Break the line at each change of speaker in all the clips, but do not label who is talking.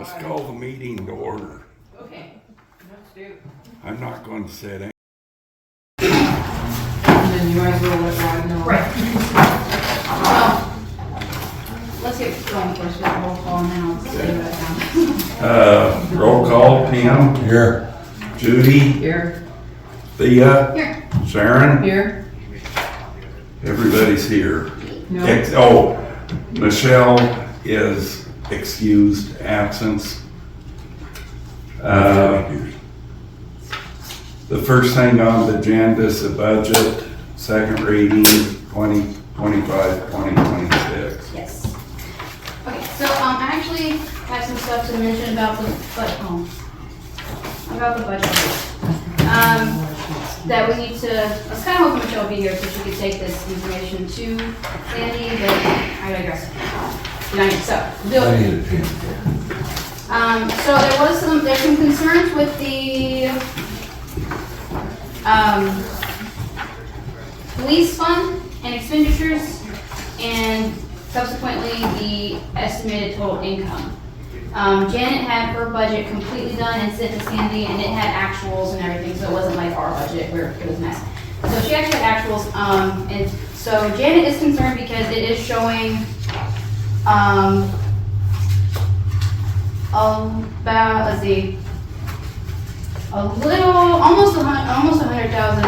Let's call the meeting to order.
Okay, let's do.
I'm not going to say that.
And then you might as well let Rod know. Right. Let's get going first with the roll call and then I'll say what I found.
Roll call, Tim.
Here.
Judy.
Here.
Thea.
Here.
Sharon.
Here.
Everybody's here.
No.
Michelle is excused absence. The first thing on the agenda is the budget, second reading, 2025, 2026.
Yes. Okay, so I actually have some stuff to mention about the budget. That we need to, I was kind of hoping Michelle would be here so she could take this information to Sandy, but I digress. So,
I need a pen.
so there's some concerns with the, police fund and expenditures and subsequently the estimated total income. Janet had her budget completely done and sent to Sandy, and it had actuals and everything, so it wasn't like our budget where it was a mess. So she actually had actuals, and so Janet is concerned because it is showing, about, let's see, a little, almost 100,000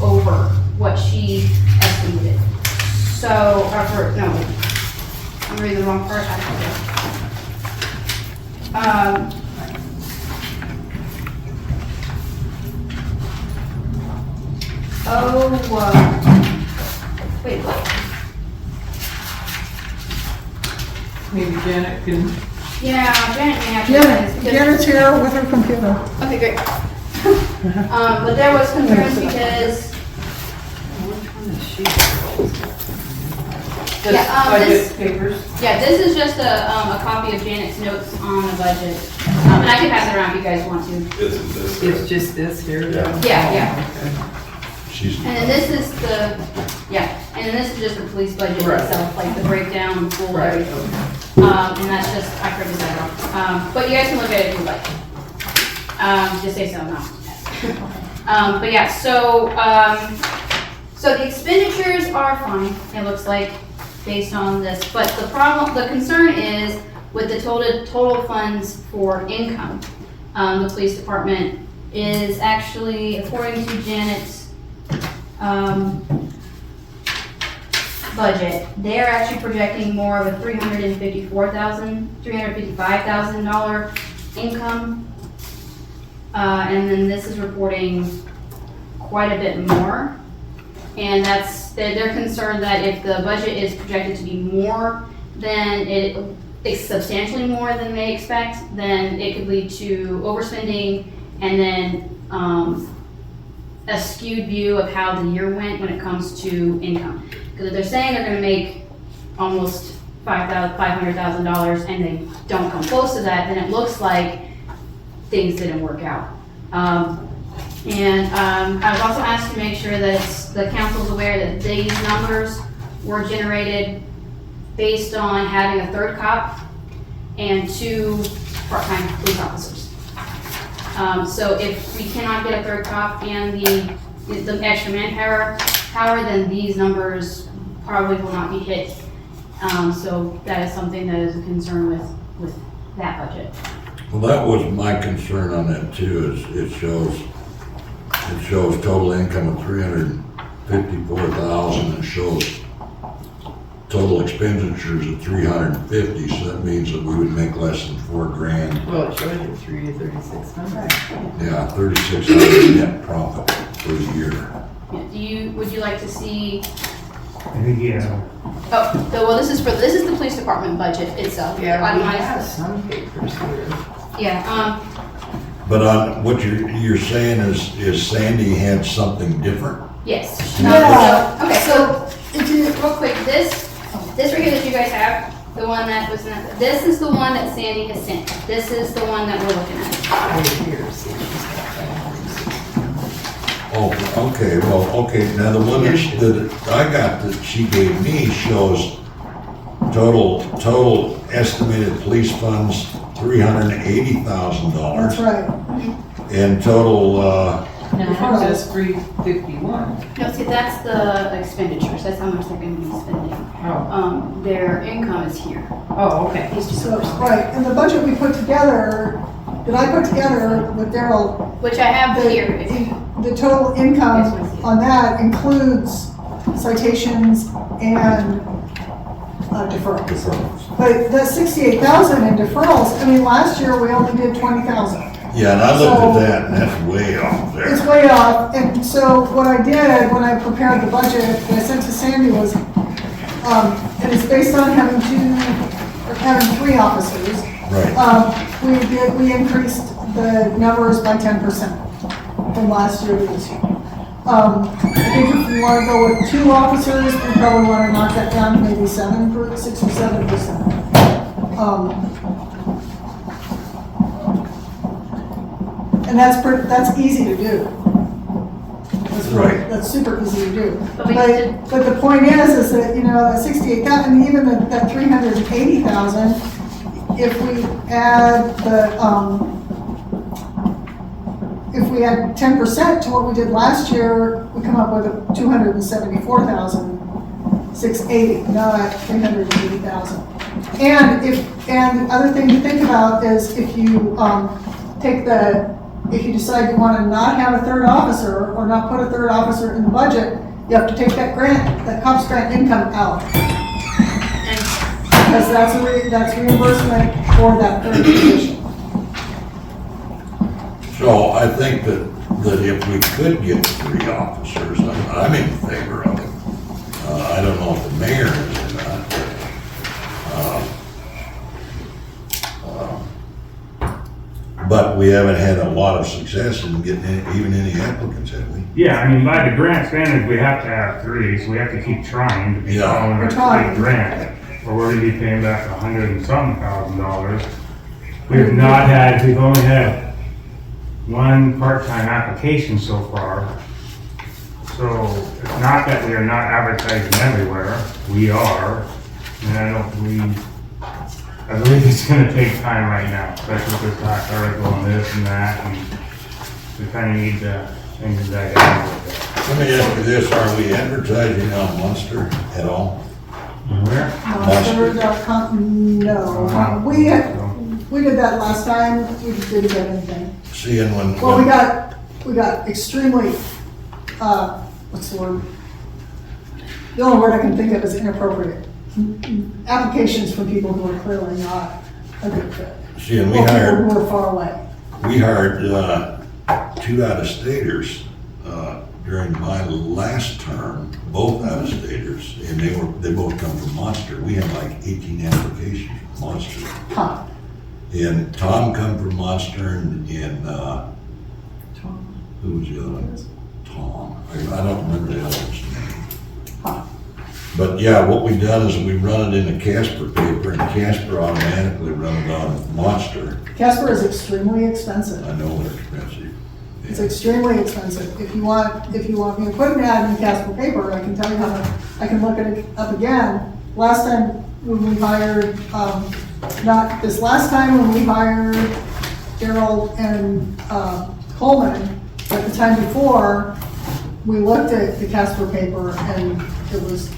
over what she estimated. So, I'm reading the wrong part, I apologize. Wait, what?
Maybe Janet can.
Yeah, Janet may have to.
Janet's here with her computer.
Okay, great. But there was concerns because,
Budget papers.
yeah, this is just a copy of Janet's notes on the budget. And I can pass it around if you guys want to.
Isn't this?
It's just this here.
Yeah.
Yeah.
She's.
And then this is and then this is just the police budget
Right.
itself, like the breakdown, full
Right.
everything. And that's just, I printed that off. But you guys can look at it if you like. Just say so, no. But yeah, so the expenditures are fine, it looks like, based on this. But the concern is with the total funds for income. The police department is actually, according to Janet's budget, they're actually projecting more of a $355,000 income. And then this is reporting quite a bit more. And they're concerned that if the budget is projected to be more than it's substantially more than they expect, then it could lead to overspending and then a skewed view of how the year went when it comes to income. Because if they're saying they're gonna make almost $500,000 and they don't come close to that, then it looks like things didn't work out. I was also asked to make sure that the council's aware that these numbers were generated based on having a third cop and 2 part-time police officers. So if we cannot get a third cop and the extra manpower, then these numbers probably will not be hit. So that is something that is a concern with that budget.
Well, that was my concern on that too, is it shows total income of 354,000. It shows total expenditures of 350, so that means that we would make less than $4,000.
Well, it showed you 33600.
Yeah, 3,600 net profit for the year.
Yeah, would you like to see?
Yeah.
This is the police department budget itself.
Yeah, we
Itemized.
have some papers here.
Yeah,
But on what you're saying is Sandy had something different?
yes.
Yeah.
Okay, so real quick, this right here that you guys have, the one that was this is the one that Sandy has sent. This is the one that we're looking at.
Right here, see, she's got that.
Oh, okay, well, okay, now the one that I got that she gave me shows total estimated police funds $380,000.
That's right.
In total,
No, it says 351.
No, see, that's the expenditures, that's how much they're gonna be spending.
Oh,
Their income is here.
oh, okay.
These two
So,
numbers.
right, and the budget we put together, that I put together with Daryl,
Which I have here. If you-
the total income on that includes citations and deferrals. But the 68,000 in deferrals, I mean, last year we only did 20,000.
yeah, and I looked
So-
at that and that's way off
It's
there.
way off, and so what I did when I prepared the budget that I sent to Sandy was, and it's based on having having 3 officers.
Right.
We increased the numbers by 10% from last year to this year. I think if you wanna go with 2 officers, we probably wanna knock that down to maybe 6 or 7%. And that's easy to do.
Right.
That's super easy to do.
But we did-
But the point is that, you know, that 68,000, even that 380,000, if we add if we add 10% to what we did last year, we come up with 274,680, not 380,000. And the other thing to think about is if you if you decide you want to not have a 3rd officer or not put a 3rd officer in the budget, you have to take that COPS grant income out. Because that's reimbursement for that 3rd position.
So I think that if we could get 3 officers, I'm in favor of it. I don't know if the mayor is or not. But we haven't had a lot of success in getting even any applicants, have we?
Yeah, I mean, by the grant standards, we have to have 3, so we have to keep trying to be
Yeah.
following
We're
our
trying.
state grant. Or we're gonna be paying back $100,000. We've only had 1 part-time application so far. So it's not that we are not advertising everywhere, we are. And I believe it's gonna take time right now, especially with this tax article and this and that, and we kinda need to think of that down a little bit.
Let me ask you this, are we advertising on Munster at all?
Where?
Monster.com, no. We did that last time, we just didn't get anything.
Seeing
Well, we got extremely, what's the word? The only word I can think of is inappropriate. Applications from people who are clearly not a good fit.
Seeing
Or people who are far away.
we hired 2 out-of-staters during my last term, both out-of-staters, and they both come from Munster. We had like 18 applications from Munster.
Huh.
And Tom come from Munster and who was the other one? Tom. I don't remember the other one's name.
Huh.
But yeah, what we've done is we run it in a Casper paper and Casper automatically run it on Munster.
Casper is extremely expensive.
I know they're expensive.
It's extremely expensive. If you want me to put an ad in Casper paper, I can tell you how much, I can look it up again. Last time when we hired, not this last time when we hired Daryl and Coleman, but the time before, we looked at the Casper paper and it was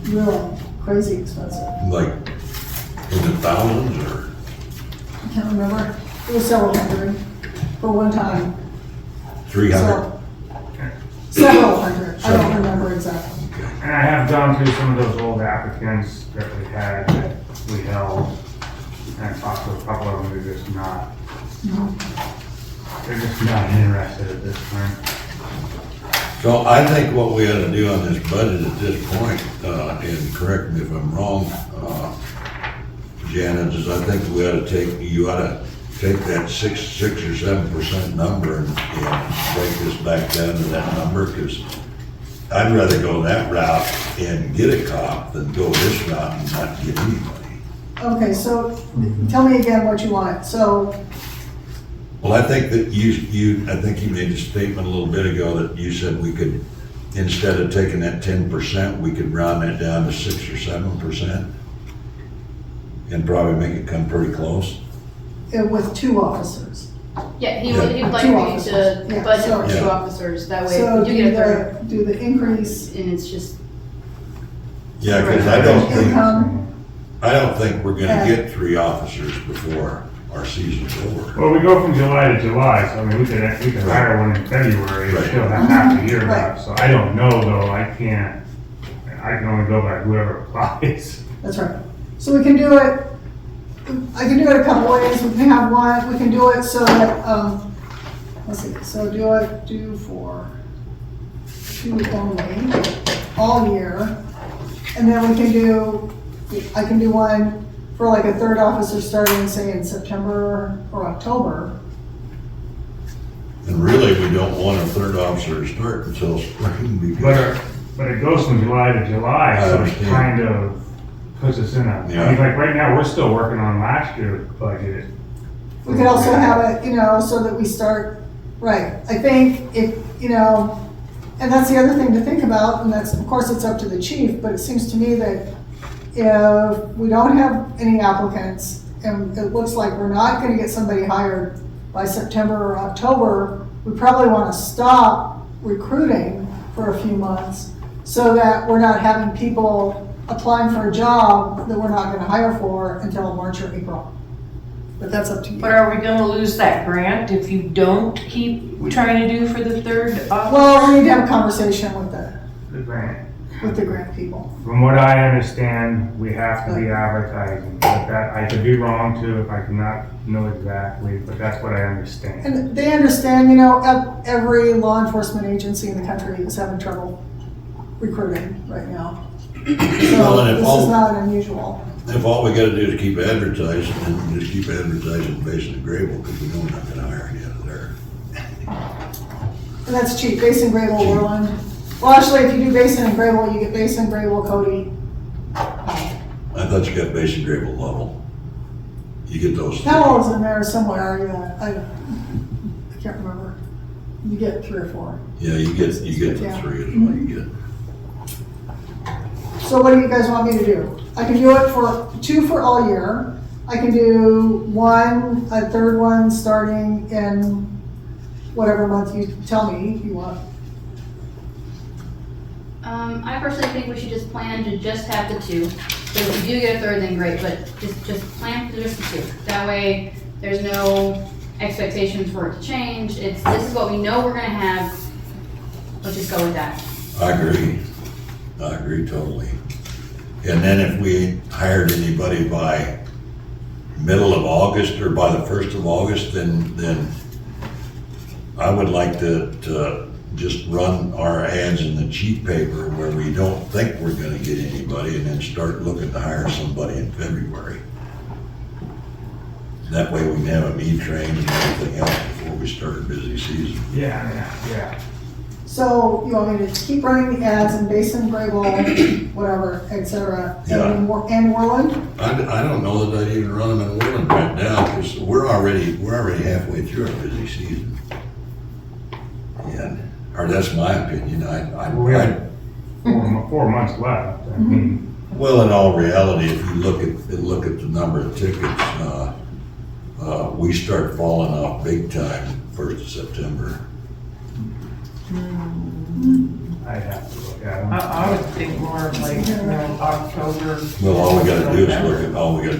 really crazy expensive.
Like, in the thousands or?
I can't remember. It was several hundred for one time.
300?
So, several hundred. I don't remember exactly.
Okay.
And I have gone through some of those old applicants that we had, that we held, and talked to a couple of them, they're just not interested at this point.
So I think what we ought to do on this budget at this point, and correct me if I'm wrong, Janet, is I think you ought to take that 6 or 7% number and break this back down to that number, because I'd rather go that route and get a cop than go this route and not get anybody.
Okay, so tell me again what you want. So,
Well, I think that I think you made a statement a little bit ago that you said we could, instead of taking that 10%, we could round that down to 6 or 7% and probably make it come pretty close.
with 2 officers.
Yeah, he would like
Two
for you
officers.
to
Yeah,
budget
so-
for 2
Yeah.
officers, that way
So
if you get a third,
do the increase
and it's just,
Yeah, because I don't think,
income,
we're gonna get 3 officers before our season's over.
Well, we go from July to July, so I mean, we could hire one in February, and
Right.
still have half a year
Right.
left, so I don't know though, I can only go by whoever applies.
that's right. So we can do it, I can do it a couple ways, we can have one, we can do it so that, let's see, so do for 2 only, all year. And then we can do, I can do one for like a 3rd officer starting, say, in September or October.
And really, we don't want a 3rd officer to start until spring because,
But it goes from July to July,
I
so it
understand.
kind of puts us in a, I
Yeah.
mean, like right now, we're still working on last year's budget.
We could also have it, so that we start, right, I think if, and that's the other thing to think about, and that's, of course, it's up to the chief, but it seems to me that if we don't have any applicants, and it looks like we're not gonna get somebody hired by September or October, we probably wanna stop recruiting for a few months, so that we're not having people applying for a job that we're not gonna hire for until March or April. But that's up to you.
But are we gonna lose that grant if you don't keep trying to do for the 3rd officer?
Well, we need to have a conversation with
The grant.
the grant people.
From what I understand, we have to be advertising, but that, I could be wrong too, if I cannot know exactly, but that's what I understand.
And they understand, every law enforcement agency in the country is having trouble recruiting right now.
Well,
So
and if
this
all-
is not unusual.
if all we gotta do is keep advertising, then just keep advertising Basin and Grable, because we know we're not gonna hire any out of there.
And that's cheap, Basin, Grable, Orland. Well, actually, if you do Basin and Grable, you get Basin, Grable, Cody.
I thought you got Basin, Grable, Lovell. You get those. 3.
Powell's in there somewhere, yeah, I can't remember. You get 3 or 4.
Yeah, you get the
Yeah.
3 is what you get.
So what do you guys want me to do? I can do it for 2 for all year. I can do a 3rd one starting in whatever month you tell me you want.
I personally think we should just plan to just have the 2. So if you do get a 3rd, then great, but just plan for just the 2. That way, there's no expectations for it to change, this is what we know we're gonna have, let's just go with that.
I agree totally. And then if we hired anybody by middle of August or by the 1st of August, then I would like to just run our ads in the cheap paper where we don't think we're gonna get anybody and then start looking to hire somebody in February. That way we can have them E-trained and everything else before we start a busy season.
Yeah.
So you want me to keep running the ads in Basin, Grable, whatever, et cetera, and Orland?
I don't know that I'd even run them in Woodland right now, because we're already halfway through our busy season. Or that's my opinion,
We have 4 months left, I mean,
well, in all reality, if you look at the number of tickets, we start falling off big time 1st of September.
I'd have to look at them.
I would think more of like, October.
Well, all we gotta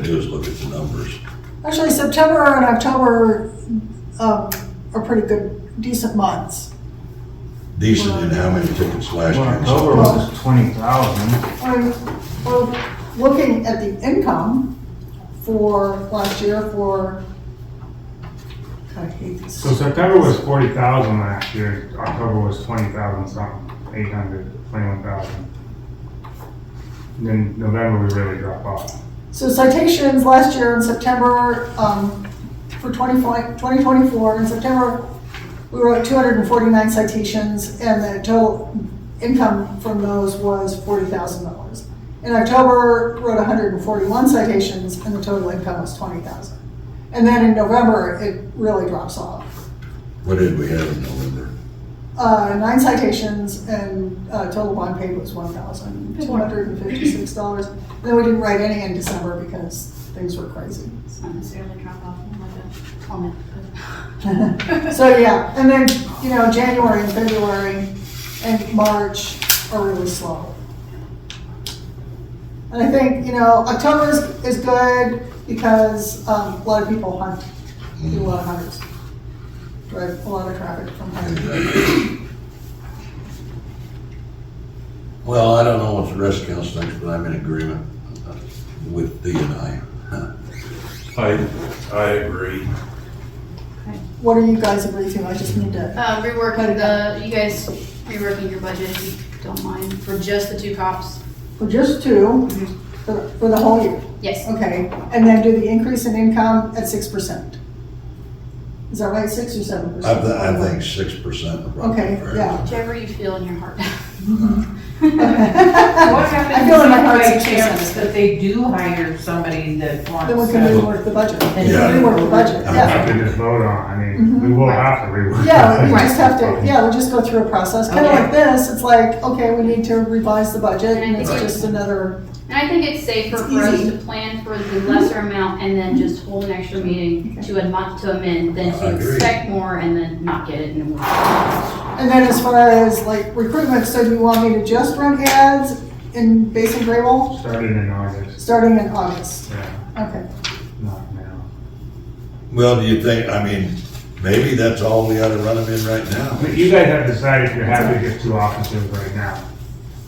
do is look at the numbers.
Actually, September and October are pretty good, decent months.
Decent in how many tickets last
Well,
year.
October was 20,000.
Well, looking at the income for last year I hate this.
So September was 40,000 last year, October was 20,000 something, 800, 21,000. Then November we really drop off.
So citations last year in September, for 2024, in September, we wrote 249 citations, and the total income from those was $40,000. In October, wrote 141 citations, and the total income was $20,000. And then in November, it really drops off.
What did we have in November?
9 citations, and total bond paid was $1,256. And then we didn't write any in December because things were crazy.
It's not necessarily drop off in the budget.
comment.
So, yeah, and then, you know, January and February and March are really slow. And I think, you know, October is good because a lot of people hunt, do a lot of hunters. Drive a lot of traffic from hunting.
Well, I don't know what the rest of council thinks, but I'm in agreement with Dee and I.
I agree.
What do you guys agree to? I just need to,
You guys reworking your budget if you don't mind, for just the 2 cops.
for just 2, for the whole year.
Yes.
Okay, and then do the increase in income at 6%. Is that right, 6 or 7%?
I think 6%.
Okay, yeah.
Whichever you feel in your heart.
What
I
happens
feel in my heart
by
6%.
chance that they do hire somebody that wants
Then we can
to?
rework the budget.
Then
Yeah.
Rework the budget,
We
yeah.
have to just vote on, I mean, we will have to rework.
Yeah, we
Right.
just have to, yeah, we just go through a process, kind of
Okay.
like this, it's like, okay, we need to revise the budget, and it's
Right.
just another,
And I think it's safer
It's
for us
easy.
to plan for the lesser amount and then just hold an extra meeting to amend than
I
to
agree.
expect more and then not get it and then we'll.
and then as far as like recruitment, so do you want me to just run ads in Basin Grable,
Started in August,
starting in August?
yeah,
Okay,
not now.
Well, do you think, I mean, maybe that's all we ought to run them in right now?
But you guys have decided if you're happy to get 2 officers right now.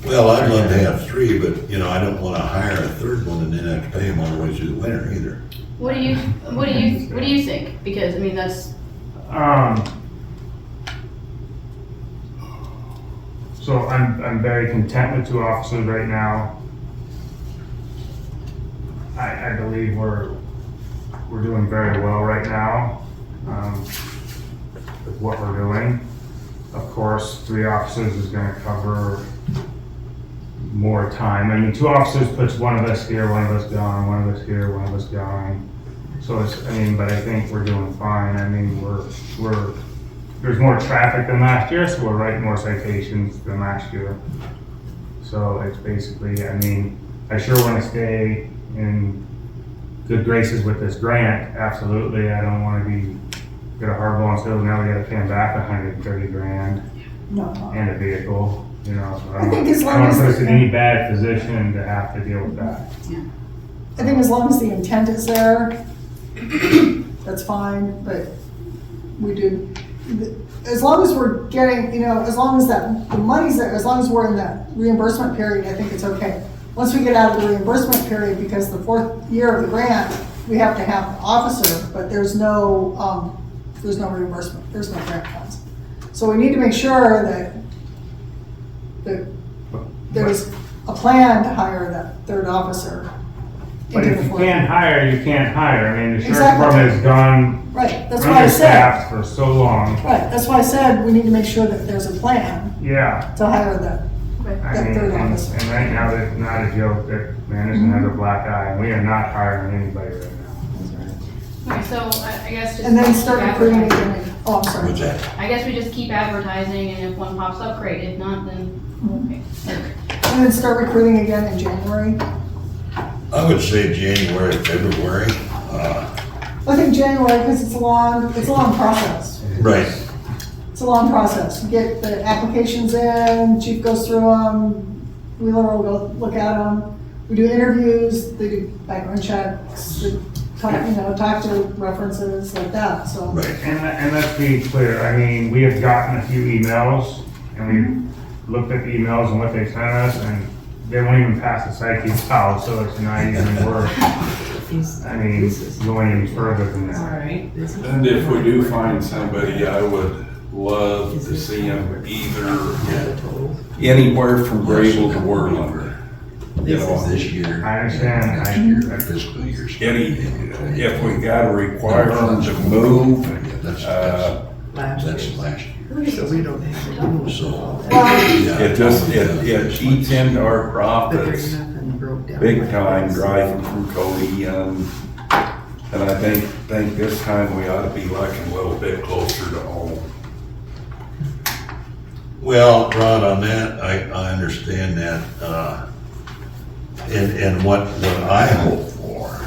Well, I'd love to have 3, but, you know, I don't wanna hire a 3rd one and then have to pay them all the way through the winter either.
What do you think? Because, I mean, that's,
So I'm very content with 2 officers right now. I believe we're doing very well right now, with what we're doing. Of course, 3 officers is gonna cover more time. I mean, 2 officers puts one of us here, one of us gone, one of us here, one of us gone. So it's, I mean, but I think we're doing fine. I mean, there's more traffic than last year, so we're writing more citations than last year. So it's basically, I mean, I sure wanna stay in good graces with this grant, absolutely. I don't wanna get a hard ball and say, now we gotta pay them back $130,000
no,
and a vehicle, you know, so
I think as
I
long
don't wanna
as-
put us in any bad position to have to deal with that.
I think as long as the intent is there, that's fine, but we do, as long as we're getting, you know, as long as that, the money's there, as long as we're in that reimbursement period, I think it's okay. Once we get out of the reimbursement period, because the 4th year of the grant, we have to have an officer, but there's no reimbursement, there's no grant funds. So we need to make sure that there's a plan to hire that 3rd officer.
But
into
if
the
you
4th
can't
year.
hire, you can't hire. I mean, the sheriff's
Exactly.
department has gone
Right, that's why I said,
understaffed for so long.
right, that's why I said we need to make sure that there's a plan
Yeah.
to hire that.
I
That
mean,
third
and
officer.
and right now, it's not a joke that Manderson has a black eye, and we are not hiring anybody right now.
okay, so I guess just.
And then start
keep
recruiting
advertising.
again. Oh, I'm sorry.
What's that?
I guess we just keep advertising and if one pops up, great. If not, then, okay.
And then start recruiting again in January.
I would say January, February.
I think January, because it's a long process.
Right.
It's a long process. You get the applications in, chief goes through them, Wheeler will go look at them. We do interviews, they do background checks, they talk to references like that, so.
Right.
And let's be clear, I mean, we have gotten a few emails, and we've looked at the emails and what they sent us, and they won't even pass the psyche's house, so it's not even worth, I mean, going any further than
All
that.
right.
And if we do find somebody, I would love to see them either anywhere from Grable to Worland. You know,
This year.
I understand.
Next year, that fiscal year.
if we gotta require them to move,
That's
Last
last year.
So we don't have to do
So.
Well,
it just, it eats into our
but there's
profits
nothing broke down.
big
like
time
this.
driving from Cody, and I think this time we ought to be looking a little bit closer to home.
Well, Rod, on that, I understand that, and what I hope for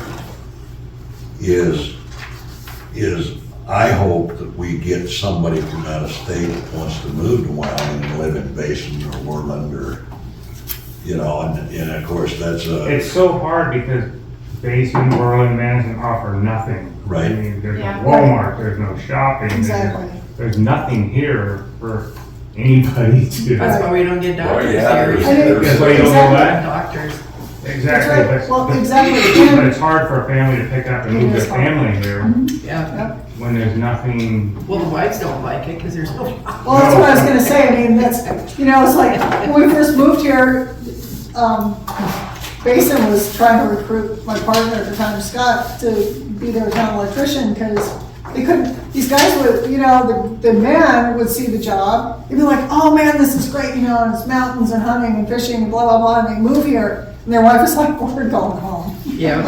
is I hope that we get somebody from out of state that wants to move to Wyoming and live in Basin or Worland or, you know, and of course, that's
It's so hard because Basin, Berlin, Manderson offer nothing.
Right.
I mean, there's
Yeah.
no Walmart, there's no shopping.
Exactly.
There's nothing here for anybody to.
That's why we don't get doctors
yeah,
here.
there's-
That's why you don't
Exactly.
know that?
Doctors.
Exactly.
That's right.
That's-
Well,
that's-
exactly.
But it's hard for a family to pick up and move their family here
Yeah.
when there's nothing.
Well, the wives don't like it because there's no.
Well, that's what I was gonna say, I mean, that's, you know, it's like, when we first moved here, Basin was trying to recruit my partner at the time, Scott, to be their town electrician, because they couldn't, these guys would, you know, the man would see the job, he'd be like, oh man, this is great, you know, and it's mountains and hunting and fishing and blah, blah, blah, and they move here, and their wife is like, well, we're going home.
Yeah.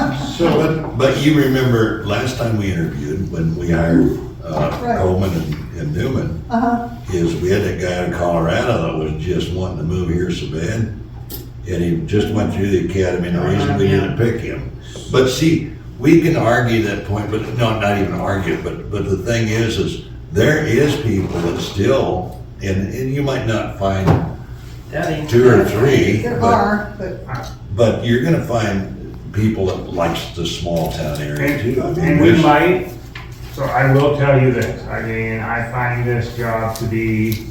but you remember last time we interviewed, when we hired
Right.
Coleman and Newman,
Uh-huh,
is we had that guy in Colorado that was just wanting to move here so bad. And he just went through the academy, and the reason we didn't pick him. But see, we can argue that point, but no, not even argue, but the thing is there is people that still, and you might not find
That ain't.
2 or 3,
there are,
but you're gonna find people that likes the small town area too. I mean,
And we
which-
might, so I will tell you this, I mean, I find this job to be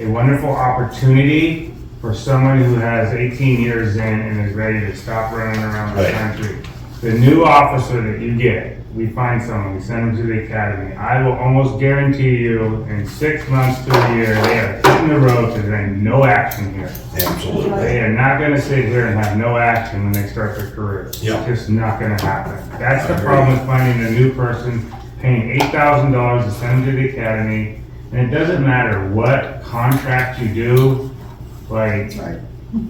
a wonderful opportunity for someone who has 18 years in and is ready to stop running around the
Right.
country. The new officer that you get, we find someone, we send them to the academy. I will almost guarantee you, in 6 months to a year, they are hitting the road because there ain't no action here.
Absolutely.
They are not gonna sit here and have no action when they start their career. It's
Yeah.
just not gonna happen. That's the
I agree.
problem with finding a new person, paying $8,000 to send them to the academy. And it doesn't matter what contract you do, like,
that's right.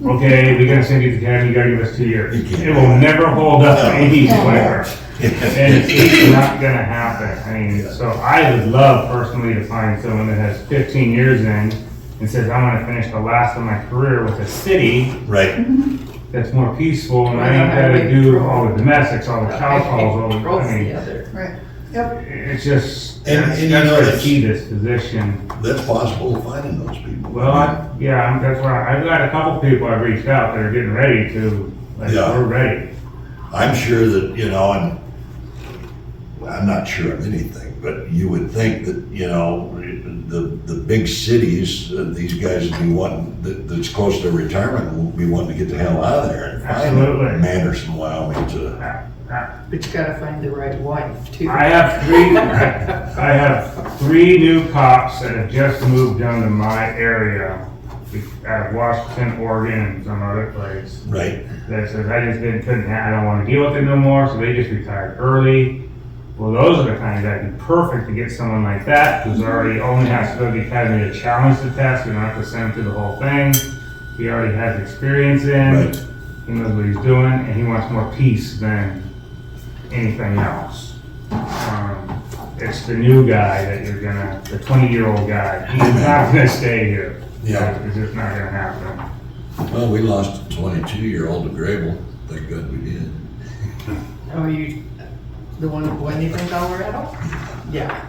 okay, we're gonna send you to the academy, you gotta give us 2 years.
You can't.
It will never hold up
No.
anywhere. And it's not gonna happen. I mean, so I would love personally to find someone that has 15 years in and says, I wanna finish the last of my career with a city
Right,
that's more peaceful, and I
Well,
ain't gotta
highway
do
patrol.
all the domestics, all the cow calls, all the,
Patrol's
I
the
mean,
other.
Right, yep,
it's just,
And-
that's
and you know,
where I
that's-
see this position.
that's possible finding those people.
Well, that's why, I've got a couple people I've reached out that are getting ready to, like,
Yeah.
we're ready.
I'm sure that, you know, and I'm not sure of anything, but you would think that, you know, the big cities, these guys would be wanting, that's close to retirement, will be wanting to get the hell out of there and
Absolutely.
find Manderson, Wyoming to,
But you gotta find the right wife too.
I have three new cops that have just moved down to my area, out of Washington, Oregon, and some other place.
right?
That says, I just I don't wanna deal with it no more, so they just retired early. Well, those are the kind that'd be perfect to get someone like that, who's already only has to go to the academy to challenge the test, you don't have to send him through the whole thing. He already has experience in,
Right.
he knows what he's doing, and he wants more peace than anything else. It's the new guy that you're gonna, the 20-year-old guy, he's not gonna stay here.
Yeah.
It's just not gonna happen.
Well, we lost a 22-year-old to Grable, thank God we did.
Oh, you, the one Wendy from Colorado? Yeah.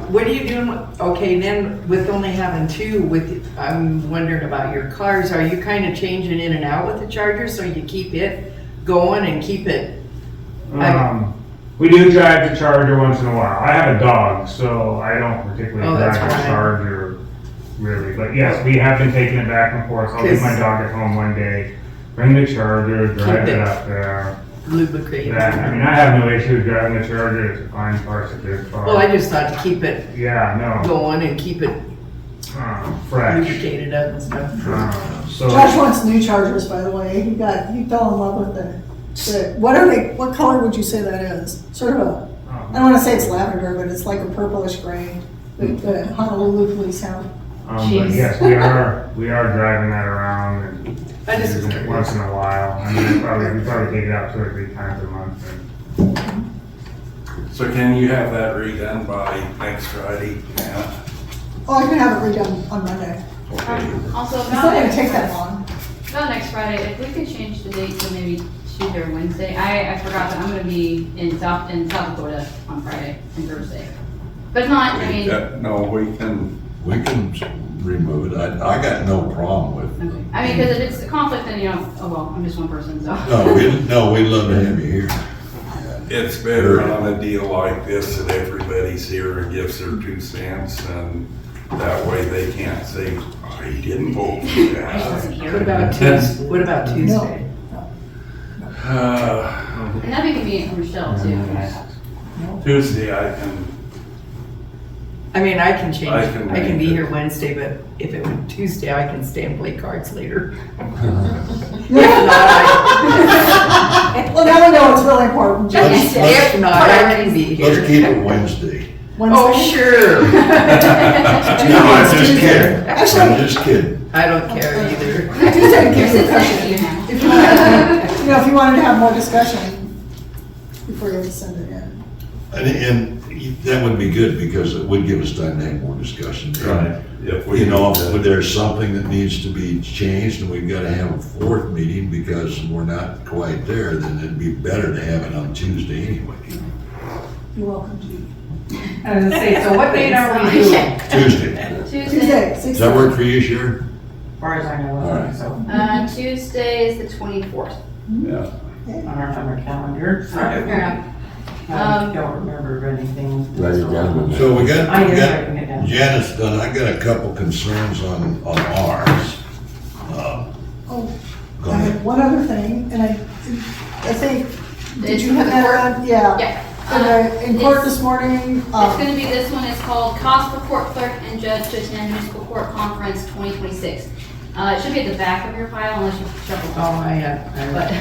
What are you doing, okay, then with only having 2, I'm wondering about your cars, are you kind of changing in and out with the Charger so you keep it going and keep it?
We do drive the Charger once in a while. I have a dog, so I don't particularly
Oh, that's
drive the
right.
Charger really. But yes, we have been taking it back and forth. I'll leave my dog at home one day, bring the Charger, drive it up there.
Lubricate.
That, I mean, I have no issue driving the Charger. It's a fine car, it's a good car.
Well, I just thought to keep it
Yeah, no,
going and keep it
fresh.
lubricated up and stuff.
So,
Josh wants new Chargers, by the way, he fell in love with what color would you say that is? Sort of a, I don't wanna say it's lavender, but it's like a purplish gray, the Honolulu police have.
but
Jeez.
yes, we are driving that around and
I just was
using it once in a while. I mean, we probably take it out 2 or 3 times a month. And,
So can you have that redone by next Friday? Yeah.
Oh, I can have it redone on Monday.
Okay.
Also,
It's not gonna take that long.
About next Friday, if we could change the date to maybe
Tuesday or Wednesday. I forgot that I'm gonna be in South Dakota on Friday and Thursday. But if not, I mean,
No, we can,
We can remove it. I got no problem with it.
okay. I mean, because if it's a conflict, then, you know, oh well, I'm just one person, so.
No, we'd love to have you here.
it's better on a deal like this that everybody's here and gives their 2 cents, and that way they can't say, I didn't vote for
I
that.
wasn't here.
What about Tuesday? What about Tuesday?
And that'd be convenient for Michelle too.
Tuesday I can,
I mean, I can change,
I can
I can be
make it.
here Wednesday, but if it were Tuesday, I can stay and play cards later.
Well, now we know it's really important.
Let's-
If not, I can be
Let's
here.
keep it Wednesday.
Oh, sure.
No, I'm just
Tuesday.
kidding. I'm
Actually,
just kidding.
I don't care either.
Tuesday gives
It's
it
up to
pressure.
you now.
If you wanted, you know, if you wanted to have more discussion before you have to send it in.
And that would be good because it would give us time to have more discussion.
if we.
You know, if there's something that needs to be changed and we've got to have a 4th meeting because we're not quite there, then it'd be better to have it on Tuesday anyway.
You're welcome to.
I was gonna say, so what date are we doing?
Tuesday.
Tuesday,
Tuesday,
Does that work for you, Sharon?
As far as I know,
All right.
so,
Tuesday is the 24th.
Yeah.
I don't have my calendar.
Fair enough.
I don't remember anything.
Write it down. So we got,
I am writing it down.
Janice done, I got a couple concerns on ours.
Oh,
Go
I
ahead.
have one other thing, and I think, did
It's
you
for
have
the
that
court?
on? Yeah.
Yeah.
In court
It's-
this morning,
It's gonna be, this one is called Cost for Court Clerk and Judge to Attend Municipal Court Conference 2026. It should be at the back of your file unless you shuffle.
Oh, I have,
But,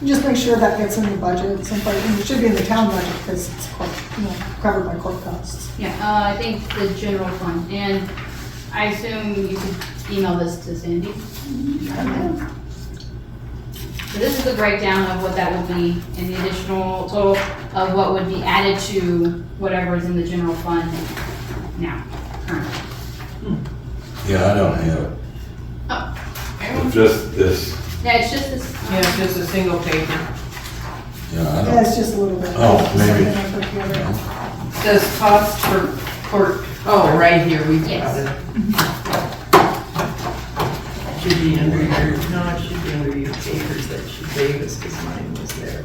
just make sure that gets in the budget, someplace, and it should be in the town budget, because it's court, covered by court costs.
yeah, I think the general fund, and I assume you could email this to Sandy. So this is the breakdown of what that would be and the additional total of what would be added to whatever is in the general fund now, currently.
Yeah, I don't have it.
Just this,
Yeah, it's just this.
yeah, just a single paper.
Yeah, I
Yeah,
don't.
it's just a little bit.
Oh, maybe.
Something I put together.
Says cost for court, oh, right here, we got
Yes.
it. Should be under your, no, it should be under your papers that she gave us, because mine was there.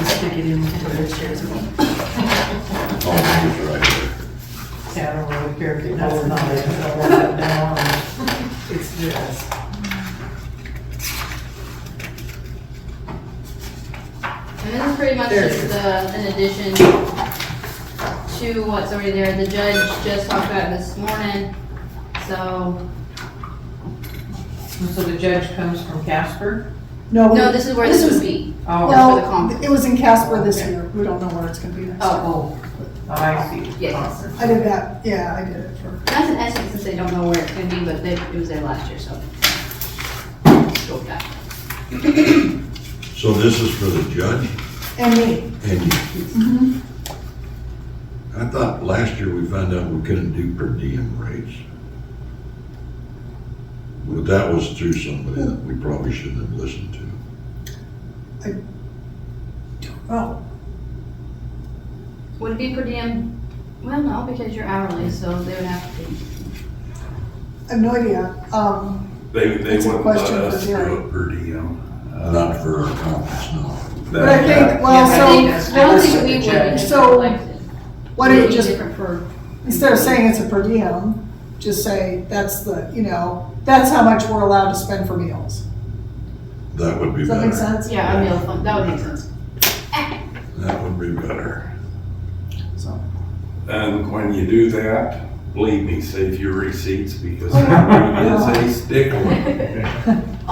Stick it in the chairs.
Oh, it's right there.
Yeah, I don't really care if you
That's
hold it,
not
I'll
it.
hold it down.
It's this.
And this is pretty much
There it
just
is.
an addition to what's already there. The judge just talked about it this morning, so,
So the judge comes from Casper?
no, this is where this would be.
Oh,
for the
Well,
conference.
it was in Casper this year, we don't know where it's gonna be next year.
oh, I see.
Yes.
I did that, yeah, I did it for,
That's an estimate since they don't know where it's gonna be, but it was there last year, so. Go with that.
So this is for the judge
and me.
and you. I thought last year we found out we couldn't do per diem rates. But that was through somebody that we probably shouldn't have listened to.
Oh,
Would it be per diem? Well, no, because you're hourly, so they would have to be.
I have no idea.
they
That's a
wouldn't let
question for
us do
Jerry.
it per diem.
Not for our conference, no.
But I think, well,
I don't think we would,
judge.
because
So,
we're elected.
why don't
It'd
you
be
just,
different for,
instead of saying it's a per diem, just say that's the, that's how much we're allowed to spend for meals.
That would be
Does that
better.
make sense?
yeah, a meal fund, that would make sense.
That would be better.
So,
And when you do that, believe me, save your receipts because somebody is a stickler.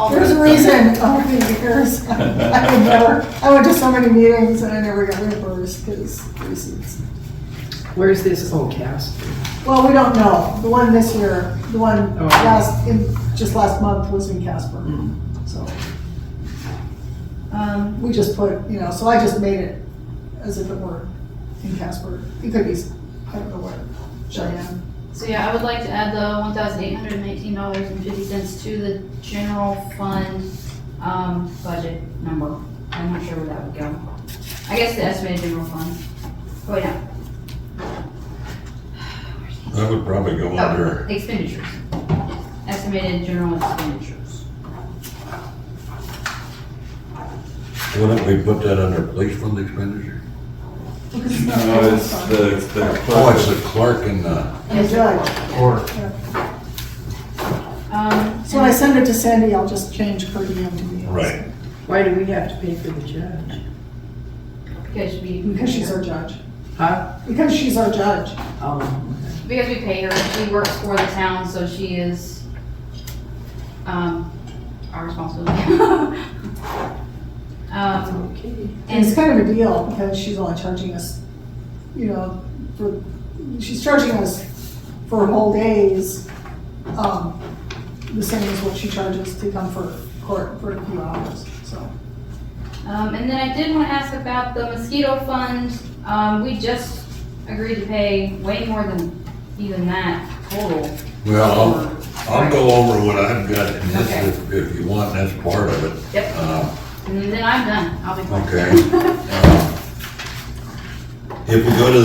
there's a reason, over the years, I went to so many meetings and I never got reimbursed because receipts.
Where's this, oh, Casper?
Well, we don't know. The one this year, the one
Oh.
just last month was in Casper. So we just put, so I just made it as if it were in Casper. It could be, I don't know where, Cheyenne.
So yeah, I would like to add the $1,819.50 to the general fund budget number. I'm not sure where that would go. I guess the estimated general fund. Oh, yeah.
That would probably go under,
Oh, expenditures. Estimated general expenditures.
wouldn't we put that under police fund expenditure?
Because it's not
No,
general
it's
fund.
the
Oh, it's the clerk and the,
And the judge.
Or,
So when I send it to Sandy, I'll just change per diem to meals.
right.
Why do we have to pay for the judge?
Because she's our judge.
Huh?
Because she's our judge.
Oh,
Because we pay her, she works for the town, so she is, our responsibility.
okay.
And it's kind of a deal because she's only charging us, you know, she's charging us for whole days, the same as what she charges to come for court for a few hours, so.
And then I did want to ask about the mosquito fund. We just agreed to pay way more than even that total.
Well, I'll go over what I've got in this
Okay.
if you want, that's part of it.
Yep. And then I'm done, I'll be fine.
Okay. If we go to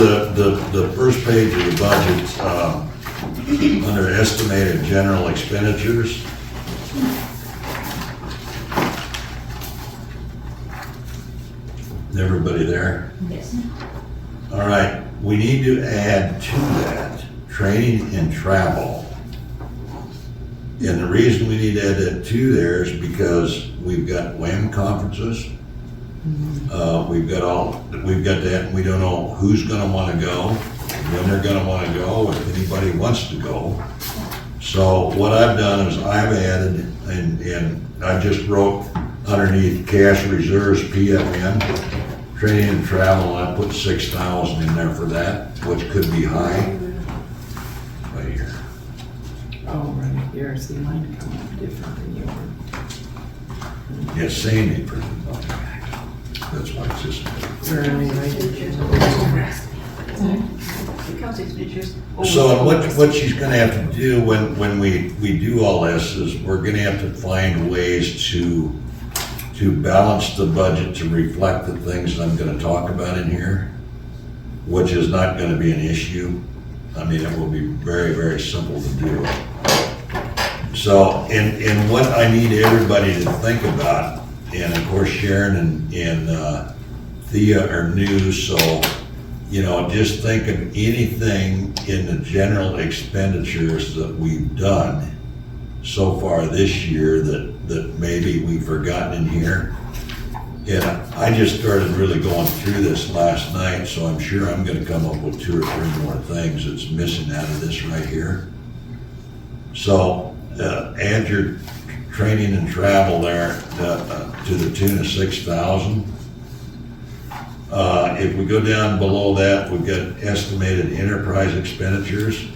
the first page of the budget, under estimated general expenditures, everybody there?
Yes.
All right, we need to add to that, training and travel. And the reason we need to add that to there is because we've got WAM conferences. We've got that, and we don't know who's gonna wanna go, when they're gonna wanna go, if anybody wants to go. So what I've done is I've added, and I just wrote underneath cash reserves, PFN, training and travel, I put 6,000 in there for that, which could be high. Right here.
Oh, right here, see mine come up different than yours.
Yes, Sandy printed it on there. That's why it's just.
Where am I right here?
Comes expenditures.
So what she's gonna have to do when we do all this is we're gonna have to find ways to balance the budget to reflect the things I'm gonna talk about in here, which is not gonna be an issue. I mean, it will be very, very simple to do. So, and what I need everybody to think about, and of course Sharon and Thea are new, so, you know, just think of anything in the general expenditures that we've done so far this year that maybe we've forgotten in here. And I just started really going through this last night, so I'm sure I'm gonna come up with 2 or 3 more things that's missing out of this right here. So, add your training and travel there to the tune of 6,000. If we go down below that, we've got estimated enterprise expenditures.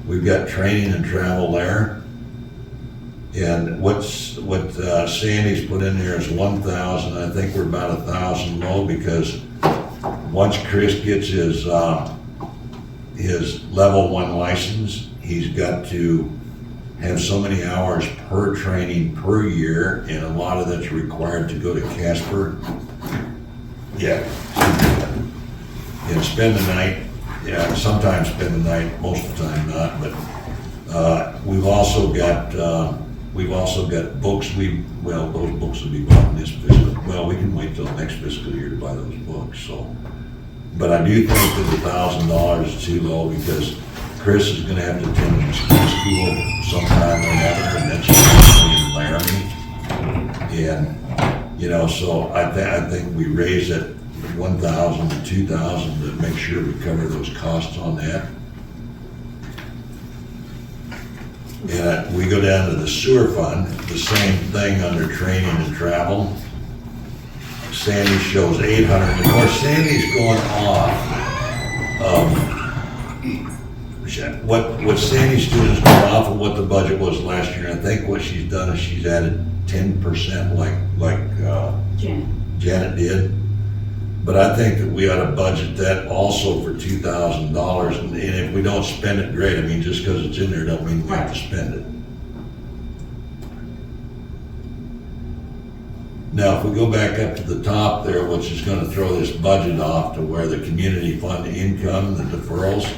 We've got training and travel there. And what Sandy's put in there is 1,000. I think we're about 1,000 low because once Chris gets his level 1 license, he's got to have so many hours per training per year, and a lot of that's required to go to Casper. Yeah. And spend the night, yeah, sometimes spend the night, most of the time not, but we've also got books, those books will be bought in this fiscal, well, we can wait till next fiscal year to buy those books, so. But I do think that $1,000 is too low because Chris is gonna have to attend a school sometime or another, and then she's going to Laramie. And, you know, so I think we raise it 1,000 to 2,000 to make sure we cover those costs on that. And we go down to the sewer fund, the same thing under training and travel. Sandy shows 800, of course, Sandy's going off what Sandy's doing is going off of what the budget was last year. I think what she's done is she's added 10% like Janet did. But I think that we ought to budget that also for $2,000, and if we don't spend it, great. I mean, just because it's in there don't mean we have to spend it. Now, if we go back up to the top there, which is gonna throw this budget off to where the community fund income, the deferrals,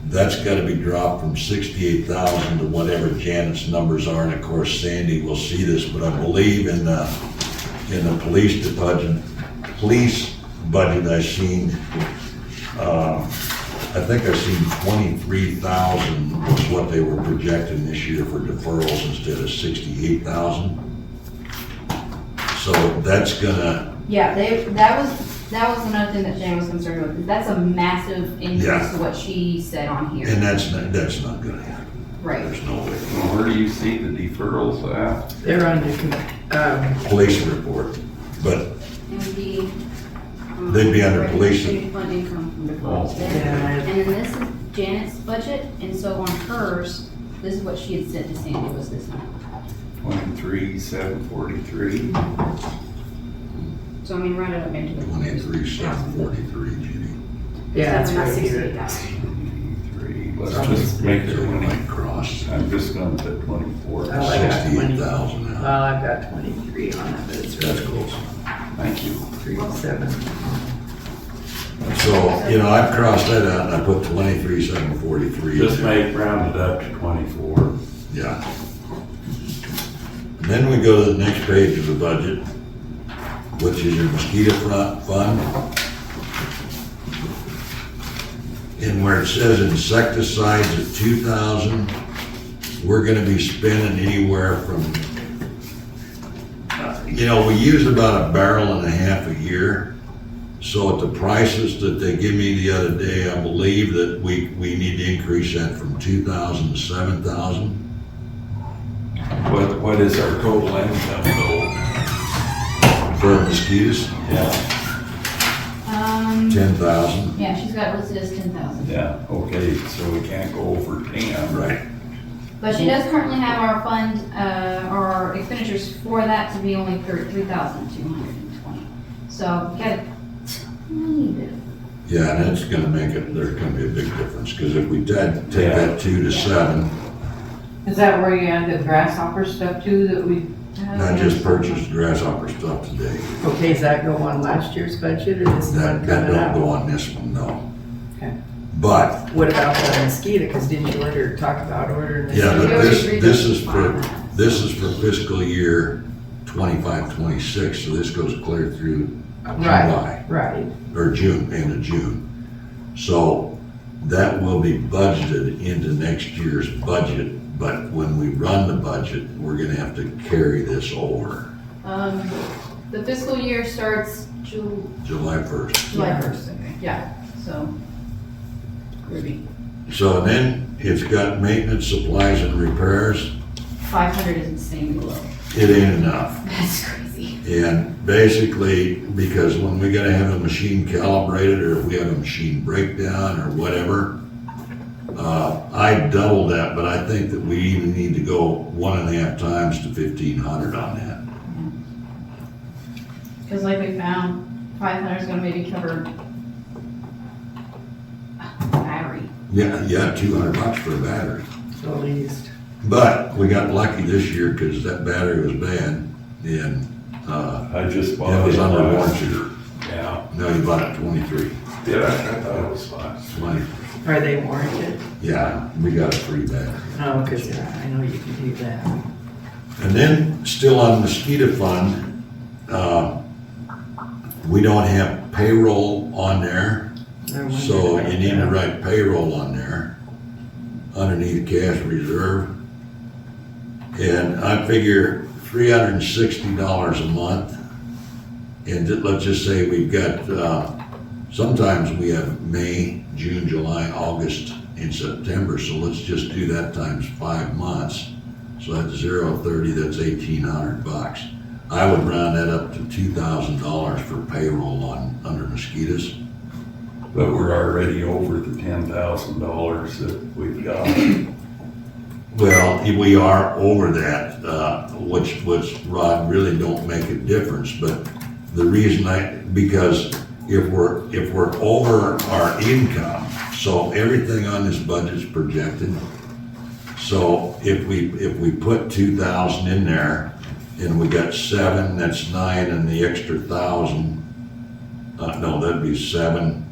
that's gotta be dropped from 68,000 to whatever Janet's numbers are, and of course Sandy will see this, but I believe in the police budget I seen, I think I seen 23,000 was what they were projecting this year for deferrals instead of 68,000. So that's gonna,
Yeah, that was another thing that Jane was concerned with. That's a massive increase
Yeah.
to what she said on here.
and that's not gonna happen.
Right.
There's no way.
Well, where do you see the deferrals at?
They're under,
Police report, but
It would be.
They'd be under police.
Community fund income from deferrals there.
Yeah.
And then this is Janet's budget, and so on hers, this is what she had sent to Sandy, was this one.
23,743.
So I mean, round it up into the.
23,743, Judy.
yeah, it's
Not
right here.
68,000.
23, let's just make it
They
20.
might cross
I'm just gonna put 24.
Oh, I got
68,000
Well,
now.
I've got 23 on it, but it's
That's
really
close.
Thank you.
3.7.
So, I've crossed that out and I put 23,743.
Just round it up to 24.
Yeah. And then we go to the next page of the budget, which is your mosquito fund. And where it says insecticides at 2,000, we're gonna be spending anywhere from, we use about 1.5 barrels a year. So at the prices that they give me the other day, I believe that we need to increase that from 2,000 to 7,000.
What is our total income though?
For mosquitoes,
Yeah,
10,000.
Yeah, she's got listed as 10,000.
yeah, okay, so we can't go over 10.
Right.
But she does currently have our fund, our expenditures for that to be only 3,220. So we got a tiny bit.
Yeah, and that's gonna make it, there's gonna be a big difference, because if we take that 2 to 7,
Is that where you add the grasshopper stuff too, that we,
I just purchased grasshopper stuff today.
Okay, does that go on last year's budget or this one
That
coming
don't go
up?
on this one, no.
Okay.
But,
What about the mosquito? Because didn't you talk about ordering?
yeah, but
We already
this
agreed
is
to
for,
fine.
this is for fiscal year 25, 26, so this goes clear through July,
Right.
or June, end of June. So that will be budgeted into next year's budget, but when we run the budget, we're gonna have to carry this over
The fiscal year starts
July 1st.
July 1st, yeah, so. Ruby.
So then it's got maintenance, supplies and repairs.
500 is insanely low.
It ain't enough.
That's crazy.
And basically, because when we gotta have a machine calibrated, or if we have a machine breakdown or whatever, I doubled that, but I think that we even need to go 1.5 times to 1,500 on that.
Because like we found, 500 is gonna maybe cover battery.
Yeah, $200 for a battery.
So at least.
But we got lucky this year because that battery was bad and,
I just
it
bought
was
it
under
last
warranty.
year. Yeah,
No, you bought it 23.
did I? I thought it was last.
20.
Are they warranted?
Yeah, we got a free battery.
Oh, because I know you can do that.
And then, still on mosquito fund, we don't have payroll on there,
I wondered
so
about
you need to
that.
write payroll on there, underneath cash reserve. And I figure $360 a month, and let's just say we've got, sometimes we have May, June, July, August, and September, so let's just do that times 5 months. So that's 0.30, that's $1,800. I would round that up to $2,000 for payroll under mosquitoes.
But we're already over the $10,000 that we've got.
Well, we are over that, which Rod really don't make a difference, but the reason because if we're over our income, so everything on this budget's projected. So if we put 2,000 in there, and we got 7, that's 9, and the extra 1,000, no, that'd be 7,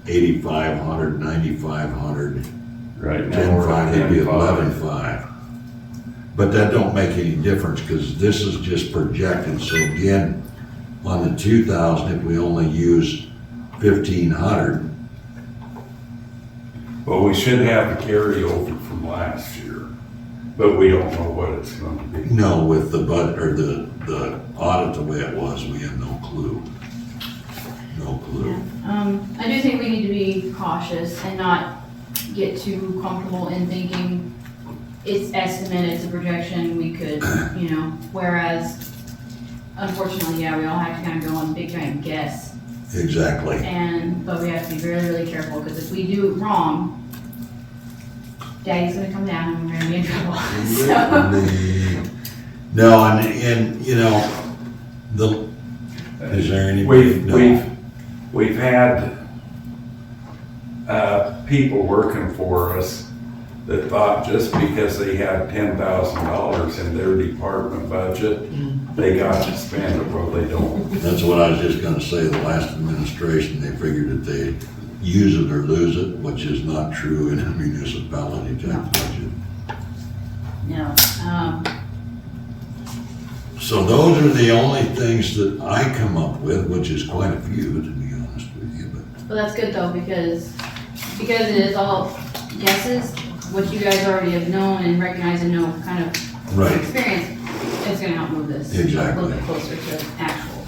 8,500, 9,500,
Right now,
10,500, that'd be
10,500.
11,500. But that don't make any difference, because this is just projected, so again, on the 2,000, if we only use 1,500,
Well, we should have the carryover from last year, but we don't know what it's gonna be.
no, with the or the audit the way it was, we have no clue. No clue.
I do think we need to be cautious and not get too comfortable in thinking it's estimate, it's a projection, we could, whereas unfortunately, yeah, we all have to kind of go on big giant guess.
Exactly.
But we have to be really, really careful, because if we do it wrong, Daddy's gonna come down and we're gonna be in trouble. So,
No, and is there any?
We've had, people working for us that thought just because they had $10,000 in their department budget, they got to spend it. Well, they don't.
That's what I was just gonna say, the last administration, they figured that they use it or lose it, which is not true in a municipality type budget.
no,
So those are the only things that I come up with, which is quite a few, to be honest with you, but.
but that's good though, because it is all guesses, what you guys already have known and recognize and know kind of
Right.
experience, it's gonna help move this
Exactly.
a little bit closer to actual.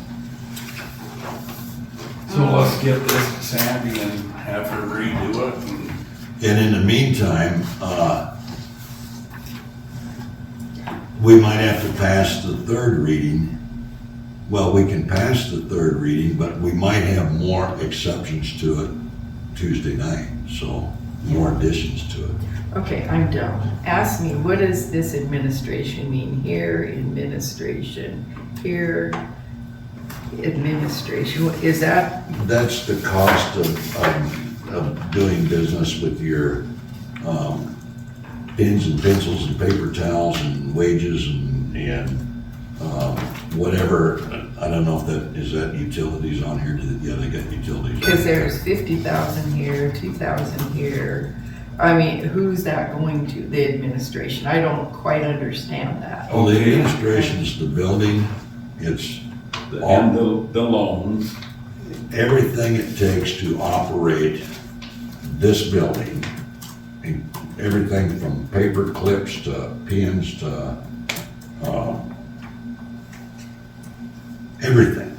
So let's get this to Sandy and have her redo it.
And in the meantime, we might have to pass the third reading. Well, we can pass the third reading, but we might have more exceptions to it Tuesday night, so more additions to it.
Okay, I'm done. Ask me, what does this administration mean? Here, administration, here, administration, is that,
That's the cost of doing business with your pens and pencils and paper towels and wages and whatever. I don't know if is that utilities on here? Yeah, they got utilities.
because there's 50,000 here, 2,000 here. I mean, who's that going to? The administration? I don't quite understand that.
Oh, the administration's the building, it's
And the loans.
everything it takes to operate this building. And everything from paper clips to pins to, everything.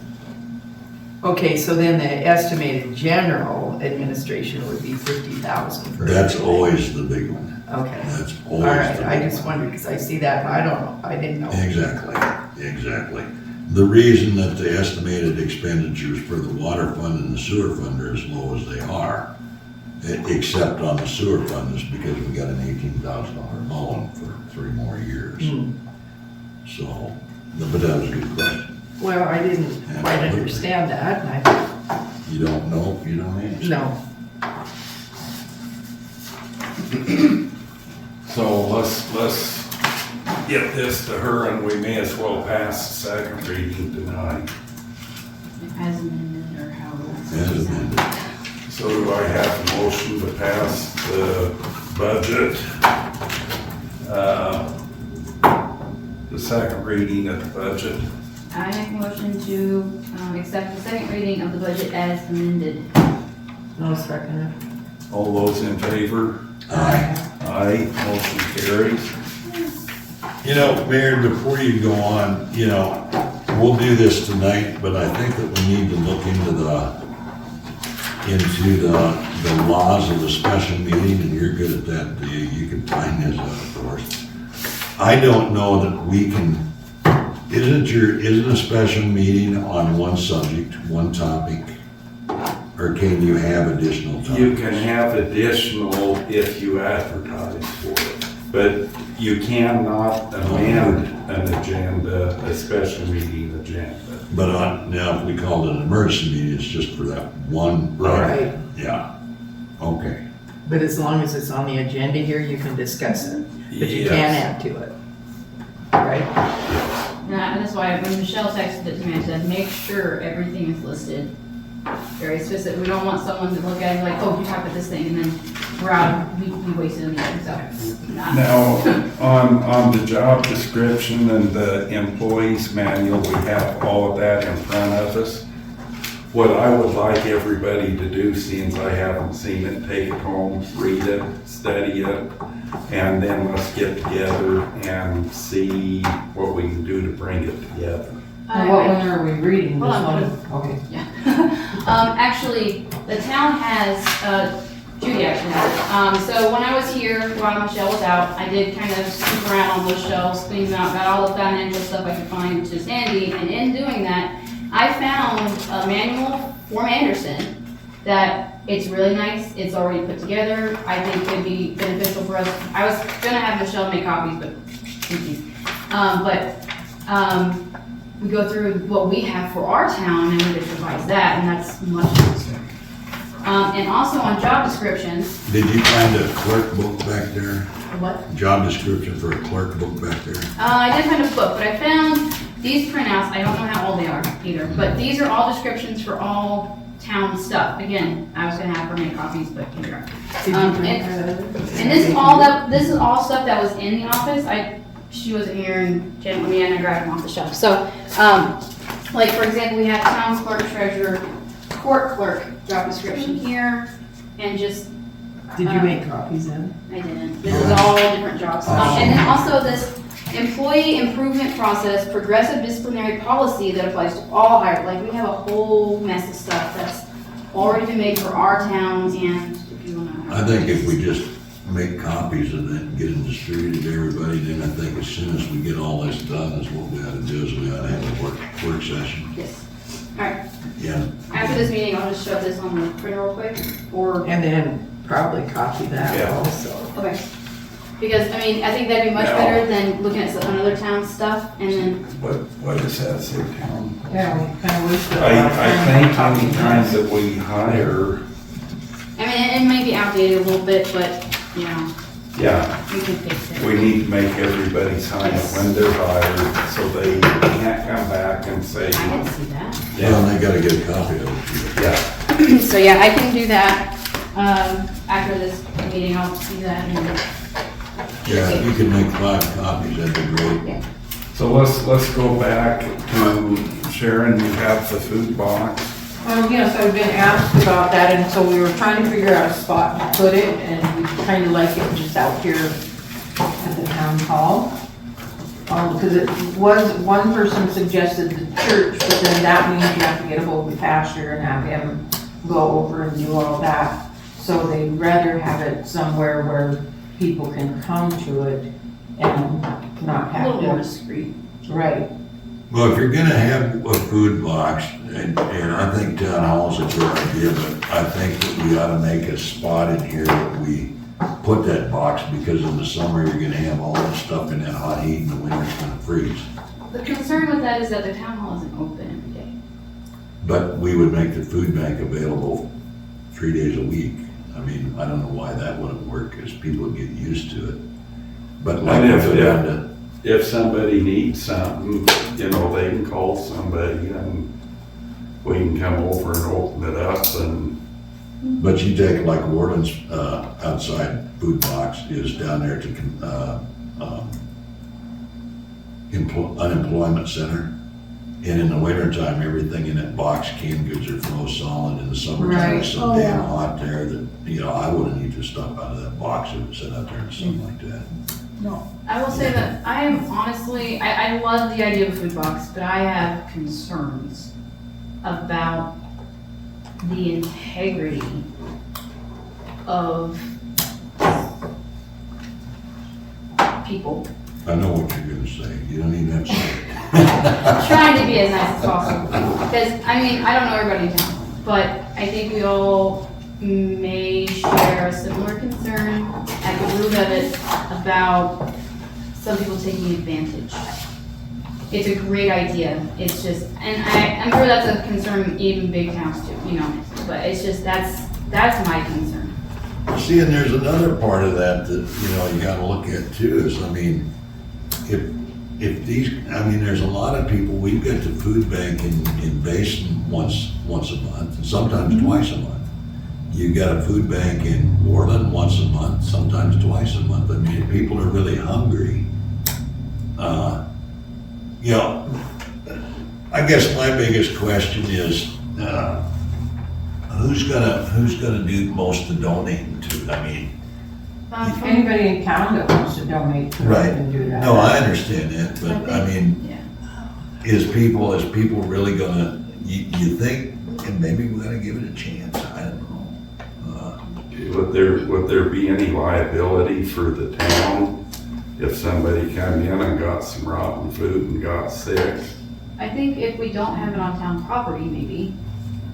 Okay, so then the estimated general administration would be 50,000 for
That's
everything.
always the big one.
Okay,
That's
all
always
right,
the
I
big
just
one.
wondered, because I see that, and I don't know, I didn't know.
Exactly. The reason that the estimated expenditures for the water fund and the sewer fund are as low as they are, except on the sewer fund, is because we got an $18,000 loan for 3 more years. So, but that was a good question.
Well, I didn't quite understand that, and I thought,
You don't know if you don't answer.
no.
So let's get this to her, and we may as well pass the second reading tonight.
As amended or how it's.
As amended.
So do I have a motion to pass the budget? The second reading of the budget.
I make a motion to accept the second reading of the budget as amended.
No second.
All those in favor?
Aye.
Aye, motion carries.
Mayor, before you go on, we'll do this tonight, but I think that we need to look into the laws of the special meeting, and you're good at that, you can find this out for us. I don't know that we can, isn't a special meeting on one subject, one topic? Or can you have additional topics?
You can have additional if you advertise for it, but you cannot amend an agenda, a special meeting agenda.
But now, if we call it an emergency meeting, it's just for that one.
Right.
Yeah, okay.
But as long as it's on the agenda here, you can discuss it, but you
Yes.
can't add to it. Right?
And that's why when Michelle texted it to me, I said, make sure everything is listed very specific. We don't want someone to look at it like, oh, you talked about this thing, and then we're out, we wasted a meeting, so. nah.
Now, on the job description and the employees manual, we have all of that in front of us. What I would like everybody to do, since I haven't seen it, take it home, read it, study it, and then let's get together and see what we can do to bring it together.
And what one are we reading? This
Hold on,
one? Okay.
Actually, the town has, Judy actually has it. So when I was here, while Michelle was out, I did kind of snoop around on those shelves, cleaning out, got all the financial stuff I could find to Sandy, and in doing that, I found a manual for Manderson that it's really nice, it's already put together, I think could be beneficial for us. I was gonna have Michelle make copies, but, we go through what we have for our town and we just revise that, and that's much nicer. And also on job descriptions,
Did you find a clerk book back there?
what?
Job description for a clerk book back there?
I did find a book, but I found these printouts, I don't know how old they are either, but these are all descriptions for all town stuff. Again, I was gonna have her make copies, but here we are.
Did you
And
print that?
this is all stuff that was in the office. She wasn't here and Jen let me in and I grabbed them off the shelf. So, like for example, we have town clerk, treasurer, court clerk job description here, and just
Did you make copies then?
I didn't. This is all different jobs. And then also this employee improvement process, progressive disciplinary policy that applies to all hired. Like we have a whole mess of stuff that's already been made for our town, and if you wanna.
I think if we just make copies of it and get them distributed to everybody, then I think as soon as we get all this done, is what we ought to do, is we ought to have a work session.
Yes. All right.
Yeah.
After this meeting, I'll just shove this on the printer real quick, or,
And then probably copy that
Yeah.
also.
okay. Because, I mean, I think that'd be much
No.
better than looking at some other town stuff, and then,
What is that, say, town?
Yeah, we kind of wasted a lot of
I
time.
think any time that we hire,
I mean, it may be outdated a little bit, but, you know,
yeah,
we can fix it.
we need to make everybody sign it when they're hired, so they can't come back and say,
I can see that.
Well, they gotta get a copy of it.
yeah.
So, yeah, I can do that, after this meeting, I'll see that, and,
Yeah, if you can make 5 copies, that'd be great.
So let's go back to Sharon, you have the food box.
Yes, I've been asked about that, and so we were trying to figure out a spot to put it, and we kind of like it just out here at the town hall. Because it was, one person suggested the church, but then that means you have to get a hold of the pastor and have him go over and do all that. So they'd rather have it somewhere where people can come to it and not
a
have
little more
to.
discreet.
Right.
Well, if you're gonna have a food box, and I think town hall's a good idea, but I think that we ought to make a spot in here that we put that box, because in the summer, you're gonna have all that stuff in that hot heat, and the winter it's gonna freeze.
The concern with that is that the town hall isn't open every day.
But we would make the food bank available 3 days a week. I mean, I don't know why that wouldn't work, because people get used to it. But like
And
if
if-
we had to,
If somebody needs something, you know, they can call somebody and we can come over and open it up and,
but you take like Warden's, outside food box is down there to, unemployment center. And in the winter time, everything in that box, canned goods are frozen solid. In the summertime, it's so
Right. Oh,
damn
yeah.
hot there that, you know, I wouldn't need to stop out of that box if it sat out there in the sun like that.
No,
I will say that I am honestly, I love the idea of a food box, but I have concerns about the integrity of people.
I know what you're gonna say. You don't even have to say it.
Trying to be as nice as possible. Because, I mean, I don't know everybody in town, but I think we all may share a similar concern at the root of it about some people taking advantage. It's a great idea. It's just, and I'm sure that's a concern even big towns too, you know, but it's just, that's my concern.
See, and there's another part of that that, you know, you gotta look at too, is, I mean, if these, I mean, there's a lot of people, we've got the food bank in Basin once a month, and sometimes twice a month. You got a food bank in Orland once a month, sometimes twice a month. I mean, if people are really hungry, you know, I guess my biggest question is, who's gonna do most of the donating to, I mean,
If anybody in town that wants to donate to
right.
it can do that.
No, I understand that, but I mean,
Yeah.
is people really gonna, you think, and maybe we gotta give it a chance, I don't know.
Would there be any liability for the town if somebody come in and got some rotten food and got sick?
I think if we don't have it on town property, maybe,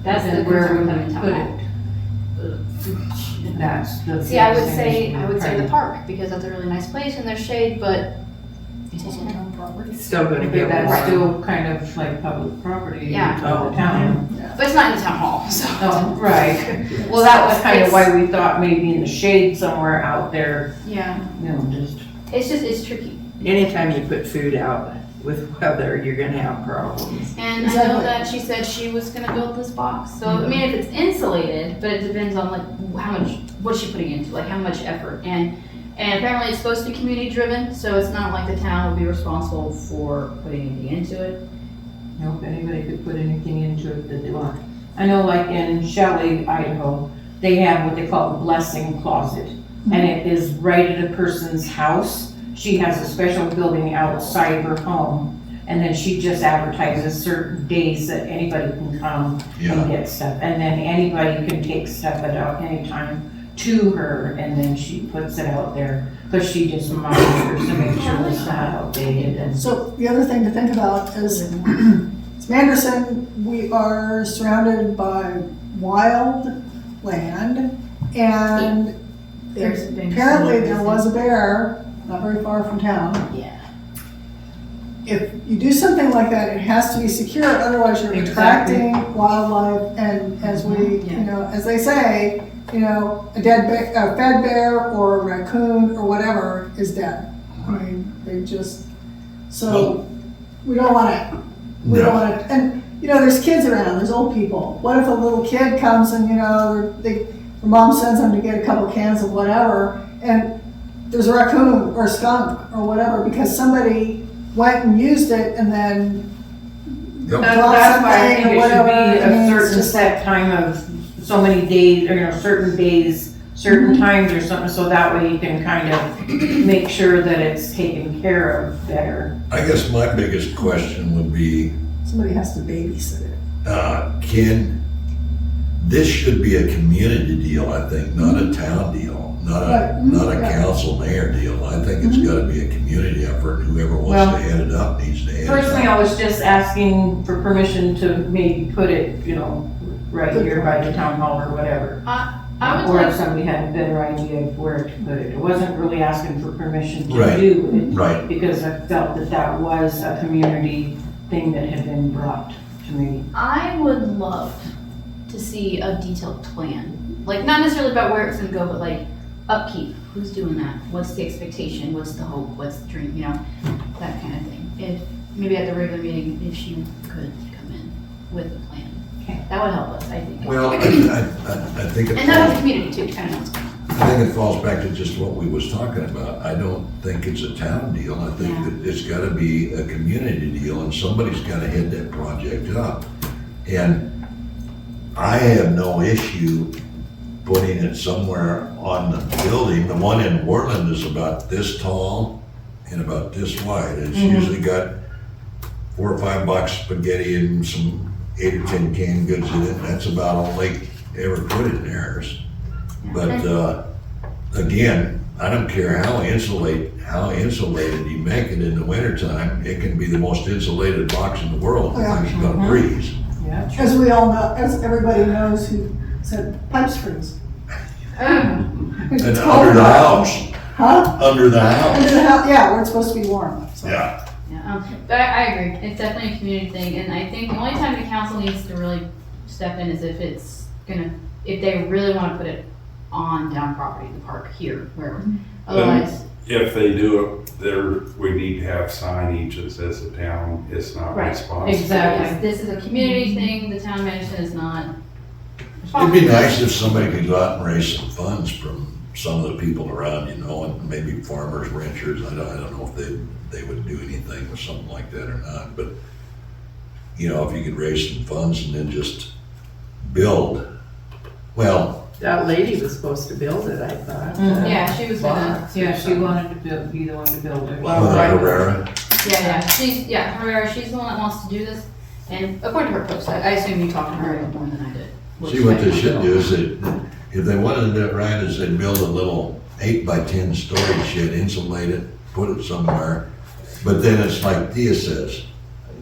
that's the
Then where
concern
would
with
we
town
put
hall.
That's the.
See, I would
biggest thing
say,
is
the park, because that's a really nice place and there's shade, but
It's also town property.
Still gonna
But
get
that's
warm.
still kind of like public property
Yeah.
of the town.
but it's not in the town hall, so.
Oh, right. Well, that was kind of why we thought maybe in the shade somewhere out there,
Yeah,
you know, just.
it's tricky.
Anytime you put food out with weather, you're gonna have problems.
And I know
Exactly.
that she said she was gonna build this box, so, I mean, if it's insulated, but it depends on like how much, what's she putting into, like how much effort, and apparently it's supposed to be community driven, so it's not like the town would be responsible for putting anything into it.
Nope, anybody could put anything into it that they want. I know like in Shelley, Idaho, they have what they call the blessing closet. And it is right at a person's house. She has a special building outside of her home. And then she just advertises certain days that anybody can come
Yeah.
and get stuff. And then anybody can take stuff at any time to her, and then she puts it out there. Because she just monitors to make sure it's not outdated and.
So the other thing to think about is, it's Manderson, we are surrounded by wild land, and
There's a big.
apparently there was a bear not very far from town.
Yeah.
If you do something like that, it has to be secure, otherwise you're
Exactly.
attracting wildlife, and as we, you know, as they say, you know, a fed bear or a raccoon or whatever is dead. I mean, they just, so, we don't wanna, and, you know, there's kids around, there's old people. What if a little kid comes and, you know, their mom sends them to get a couple cans of whatever, and there's a raccoon or a skunk or whatever, because somebody went and used it and then
Yep.
That's why I think
something or
it should
whatever,
be
I mean,
a
it's
certain
just
set time of so many days, or, you know, certain days, certain times or something, so that way you can kind of make sure that it's taken care of better.
I guess my biggest question would be,
somebody has to babysit it.
this should be a community deal, I think, not a town deal, not
Right.
a council mayor deal. I think it's gotta be a community effort, and whoever wants
Well,
to head it up needs to head it
Personally,
up.
I was just asking for permission to maybe put it, you know, right here by the town hall or whatever.
I would
Or if
like,
somebody had a better idea of where to put it. I wasn't really asking for permission to
Right.
do it.
Right.
Because I felt that that was a community thing that had been brought to me.
I would love to see a detailed plan. Like, not necessarily about where it's gonna go, but like upkeep, who's doing that? What's the expectation? What's the hope? What's the dream, you know? That kind of thing. If, maybe at the regular meeting, if she could come in with a plan.
Okay.
That would help us, I think.
Well, I think
And that was the
it
community too, kind of knows.
I think it falls back to just what we was talking about. I don't think it's a town deal. I think
Yeah.
that it's gotta be a community deal, and somebody's gotta head that project up. And I have no issue putting it somewhere on the building. The one in Portland is about this tall and about this wide. It's usually got 4 or 5 box spaghetti and some 8 or 10 canned goods in it. And that's about all they ever put in theirs. But, again, I don't care how insulated you make it in the wintertime, it can be the most insulated box in the world. The
Yeah.
thing's gonna freeze.
Yeah.
As we all know, as everybody knows who said pipes freeze.
And
It's
under
cold.
the house,
Huh?
under the
Under
house.
the house, yeah, where it's supposed to be warm, so.
Yeah,
Yeah, but I agree. It's definitely a community thing, and I think the only time the council needs to really step in is if it's gonna, if they really wanna put it on town property, the park here, wherever. Otherwise,
if they do it, we need to have signage that says the town is not
Right.
responsible.
Exactly.
This is a community thing, the town management is not
It'd
responsible.
be nice if somebody could go out and raise some funds from some of the people around, you know, and maybe farmers, ranchers. I don't know if they would do anything with something like that or not, but, you know, if you could raise some funds and then just build, well,
That lady was supposed to build it, I thought.
Yeah, she was gonna,
Box.
Yeah, she wanted to be the one to build it.
Well, right.
Herrera,
Herrera, she's the one that wants to do this, and according to her post, I assume you talked to her more than I did.
see what they should do is that, if they wanted to do it right, is they'd build a little 8x10 storage shed, insulate it, put it somewhere. But then it's like Tia says,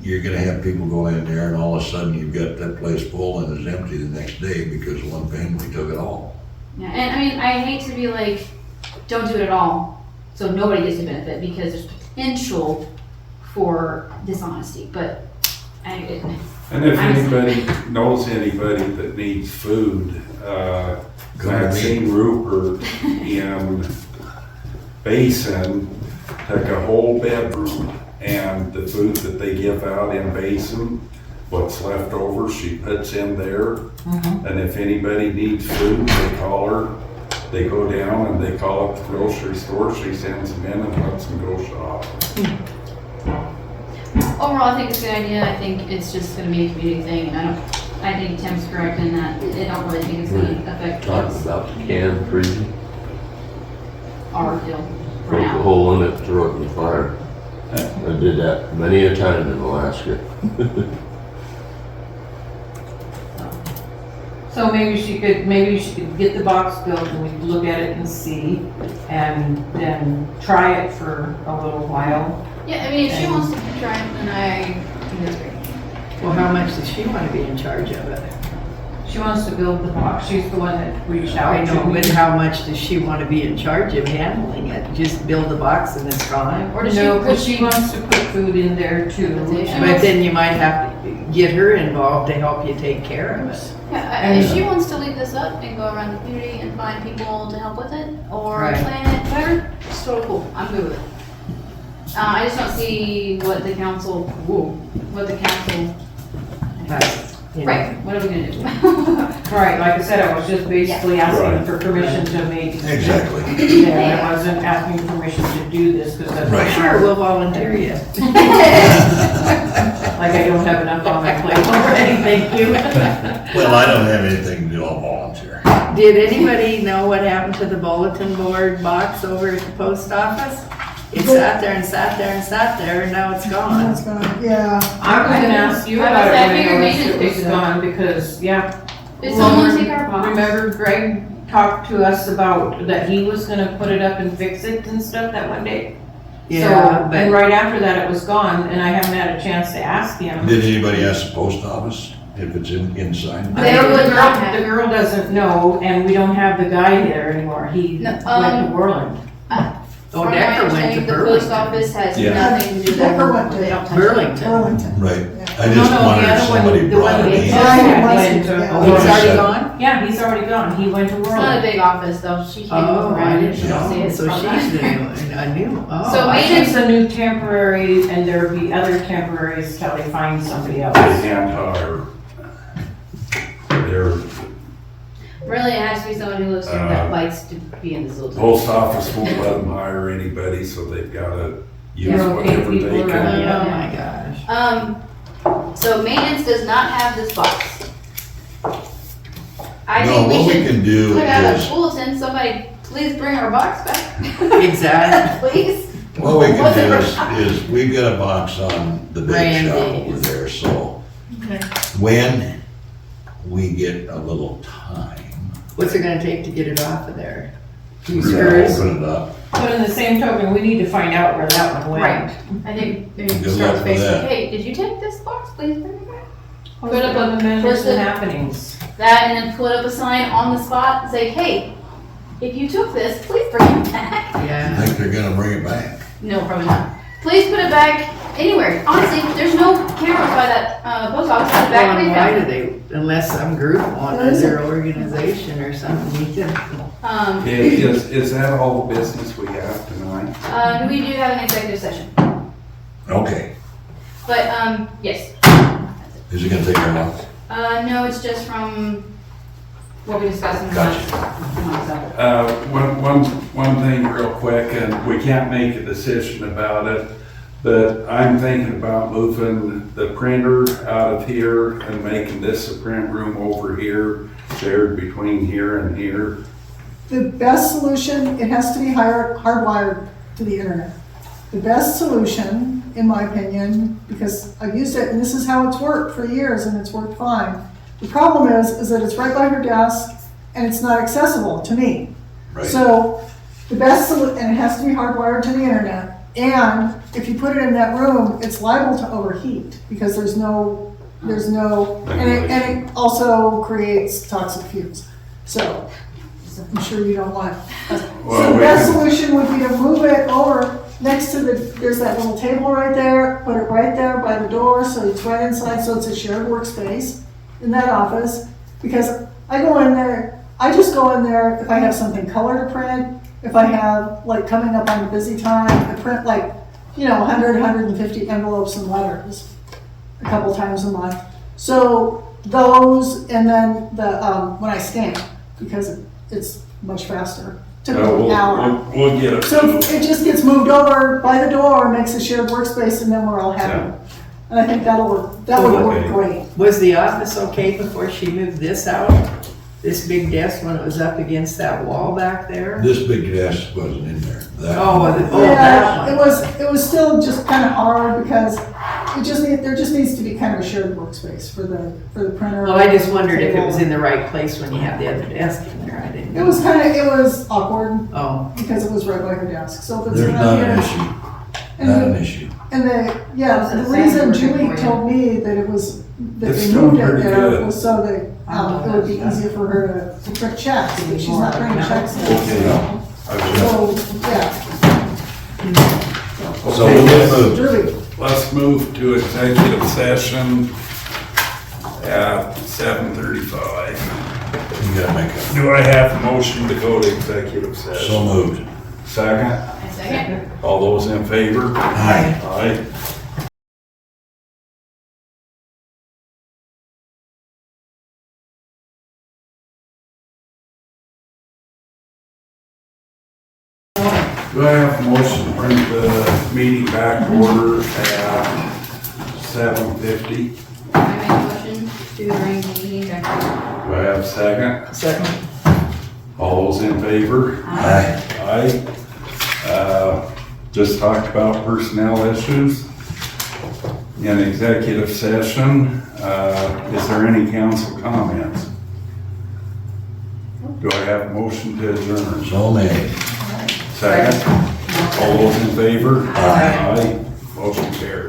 you're gonna have people go in there and all of a sudden you've got that place full and it's empty the next day because one family took it all.
Yeah, and I mean, I hate to be like, don't do it at all, so nobody gets to benefit, because there's potential for dishonesty, but
And if anybody knows anybody that needs food, Maxine Rupert in Basin took a whole bedroom, and the food that they give out in Basin, what's left over, she puts in there. And if anybody needs food, they call her, they go down and they call up the grocery store, she sends them in and lets them go shop.
overall, I think it's a good idea. I think it's just gonna be a community thing, and I think Tim's correct in that I don't really think it's gonna affect
Talking
us,
about the can freezing,
our deal for
poke a
now.
hole in it, throw it in the fire. I did that many a time in Alaska.
So maybe she could get the box built and we could look at it and see, and then try it for a little while.
Yeah, I mean, if she wants to try it, then I think that's great.
Well, how much does she want to be in charge of it?
She wants to build the box, she's the one that reached out
I
to
know,
me.
but how much does she want to be in charge of handling it? Just build the box and it's gone?
Or does she,
No,
would
because she
she,
wants to put food in there too.
But then you might have to get her involved to help you take care of it.
yeah, if she wants to leave this up and go around the community and find people to help with it, or
Right.
plan it better, it's totally cool, I'm good with it. I just don't see what the council, right, what are we gonna do?
Right, like I said, I was just basically asking
Right.
for permission to make.
Exactly.
Yeah, I wasn't asking permission to do this, because that's.
Right.
Sure, we'll volunteer you.
Like I don't have enough on my plate already, thank you.
Well, I don't have anything to do, I'll volunteer.
Did anybody know what happened to the bulletin board box over at the post office? It sat there and sat there and sat there, and now it's gone.
That's gonna, yeah.
I was gonna ask you
I was
about it
like,
when
figured
I
maintenance
was
fixed it.
gone, because, yeah.
Did someone take our box?
Remember Greg talked to us about that he was gonna put it up and fix it and stuff that one day?
Yeah,
So, and
but
right after that, it was gone, and I haven't had a chance to ask him.
Did anybody ask the post office if it's inside?
They would not have.
The girl doesn't know, and we don't have the guy there anymore, he
No,
went to Worland.
Oh,
From my
Decker went to
understanding, the post
Burlington.
office has
Yeah.
nothing to do with that.
Decker went to
They don't touch it.
Burlington.
Burlington.
Right,
Yeah.
I just
No, no,
wondered
the
if
other one,
somebody
the
brought
one
it
that
in.
Yeah.
went to.
Yeah.
He's already
said-
gone?
Yeah, he's already gone, he went to
It's not a
Worland.
big office though, she came
Oh, I
around and
didn't
she
know.
see it
So
from
she's
that.
a new, oh.
So
I-
maintenance-
It's a new temporary, and there'll be other temporaries till they find somebody else.
They can't hire. They're,
Really, it has to be someone who lives here that likes to be in the Zilton.
post office won't let them hire anybody, so they've gotta use
Yeah, okay,
whatever
people
they
Oh,
around.
can.
my gosh.
So maintenance does not have this box. I
No,
think
what
we
we
should
can do
put out a
is,
bulletin, somebody please bring our box back.
Exactly.
Please.
what we can
What's
do
it
is we've got a box on the bake shop
Randy's.
over there, so
Okay.
when we get a little time,
What's it gonna take to get it off of there? Few
we're gonna
screws?
open it up.
But in the same token, we need to find out where that one went.
Right. I think maybe
Good
start
luck
with
with
Facebook,
that.
hey, did you take this box? Please bring it back.
Put up on the
Where's
Manderson
the-
happenings.
That and then put up a sign on the spot and say, hey, if you took this, please bring it back.
I
Yeah.
think they're gonna bring it back.
No, probably not. Please put it back anywhere. Honestly, there's no cameras by that, post office, at the back of
Well,
the
why do
town.
they, unless some group wanted their organization or something, you can.
Is that all the business we have tonight?
We do have an executive session,
Okay,
but, yes.
is he gonna take her now?
No, it's just from what we discussed in the last one, so.
One thing real quick, and we can't make a decision about it, but I'm thinking about moving the printer out of here and making this a print room over here, shared between here and here.
The best solution, it has to be hardwired to the internet. The best solution, in my opinion, because I've used it and this is how it's worked for years and it's worked fine. The problem is that it's right by her desk and it's not accessible to me.
Right.
So the best solution, and it has to be hardwired to the internet. And if you put it in that room, it's liable to overheat because there's no, and it also creates toxic fumes. So I'm sure you don't want. So the best solution would be to move it over next to there's that little table right there, put it right there by the door, so it's right inside, so it's a shared workspace in that office. Because I just go in there if I have something color to print, if I have, like, coming up on a busy time, I print 100, 150 envelopes and letters a couple times a month. So those, and then when I scan, because it's much faster. Took me an hour.
We'll get it.
So it just gets moved over by the door, makes a shared workspace, and then we're all happy. And I think that'll work. That would work great.
Was the office okay before she moved this out? This big desk when it was up against that wall back there?
This big desk wasn't in there. That
Oh,
one.
that
Yeah,
one.
it was still just kind of hard because there just needs to be kind of a shared workspace for the printer.
Well, I just wondered if it was
table.
in the right place when you had the other desk in there. I didn't know.
It was awkward
Oh,
because it was right by her desk. So if it's
There's
not
not
here,
an issue,
and
not
the-
an issue.
And the
Same
reason
working
Julie
for you.
told me that
It's
they
still
moved it
pretty
there
good.
was so that it would be easier for her to print checks, but she's not printing checks now.
Okay.
So, yeah.
So we'll get moved.
Julie,
Let's move to executive session at 7:35.
You gotta make a,
Do I have a motion to go to executive session?
so moved.
Second?
A second.
All those in favor?
Aye.
Aye. Do I have a motion to bring the meeting back to order at 7:50?
I make a motion to bring the meeting back to.
Do I have a second?
second.
All those in favor?
Aye.
Aye. Just talked about personnel issues in executive session. Is there any council comments? Do I have a motion to adjourn?
So made.
Second? All those in favor?
Aye.
Motion carries.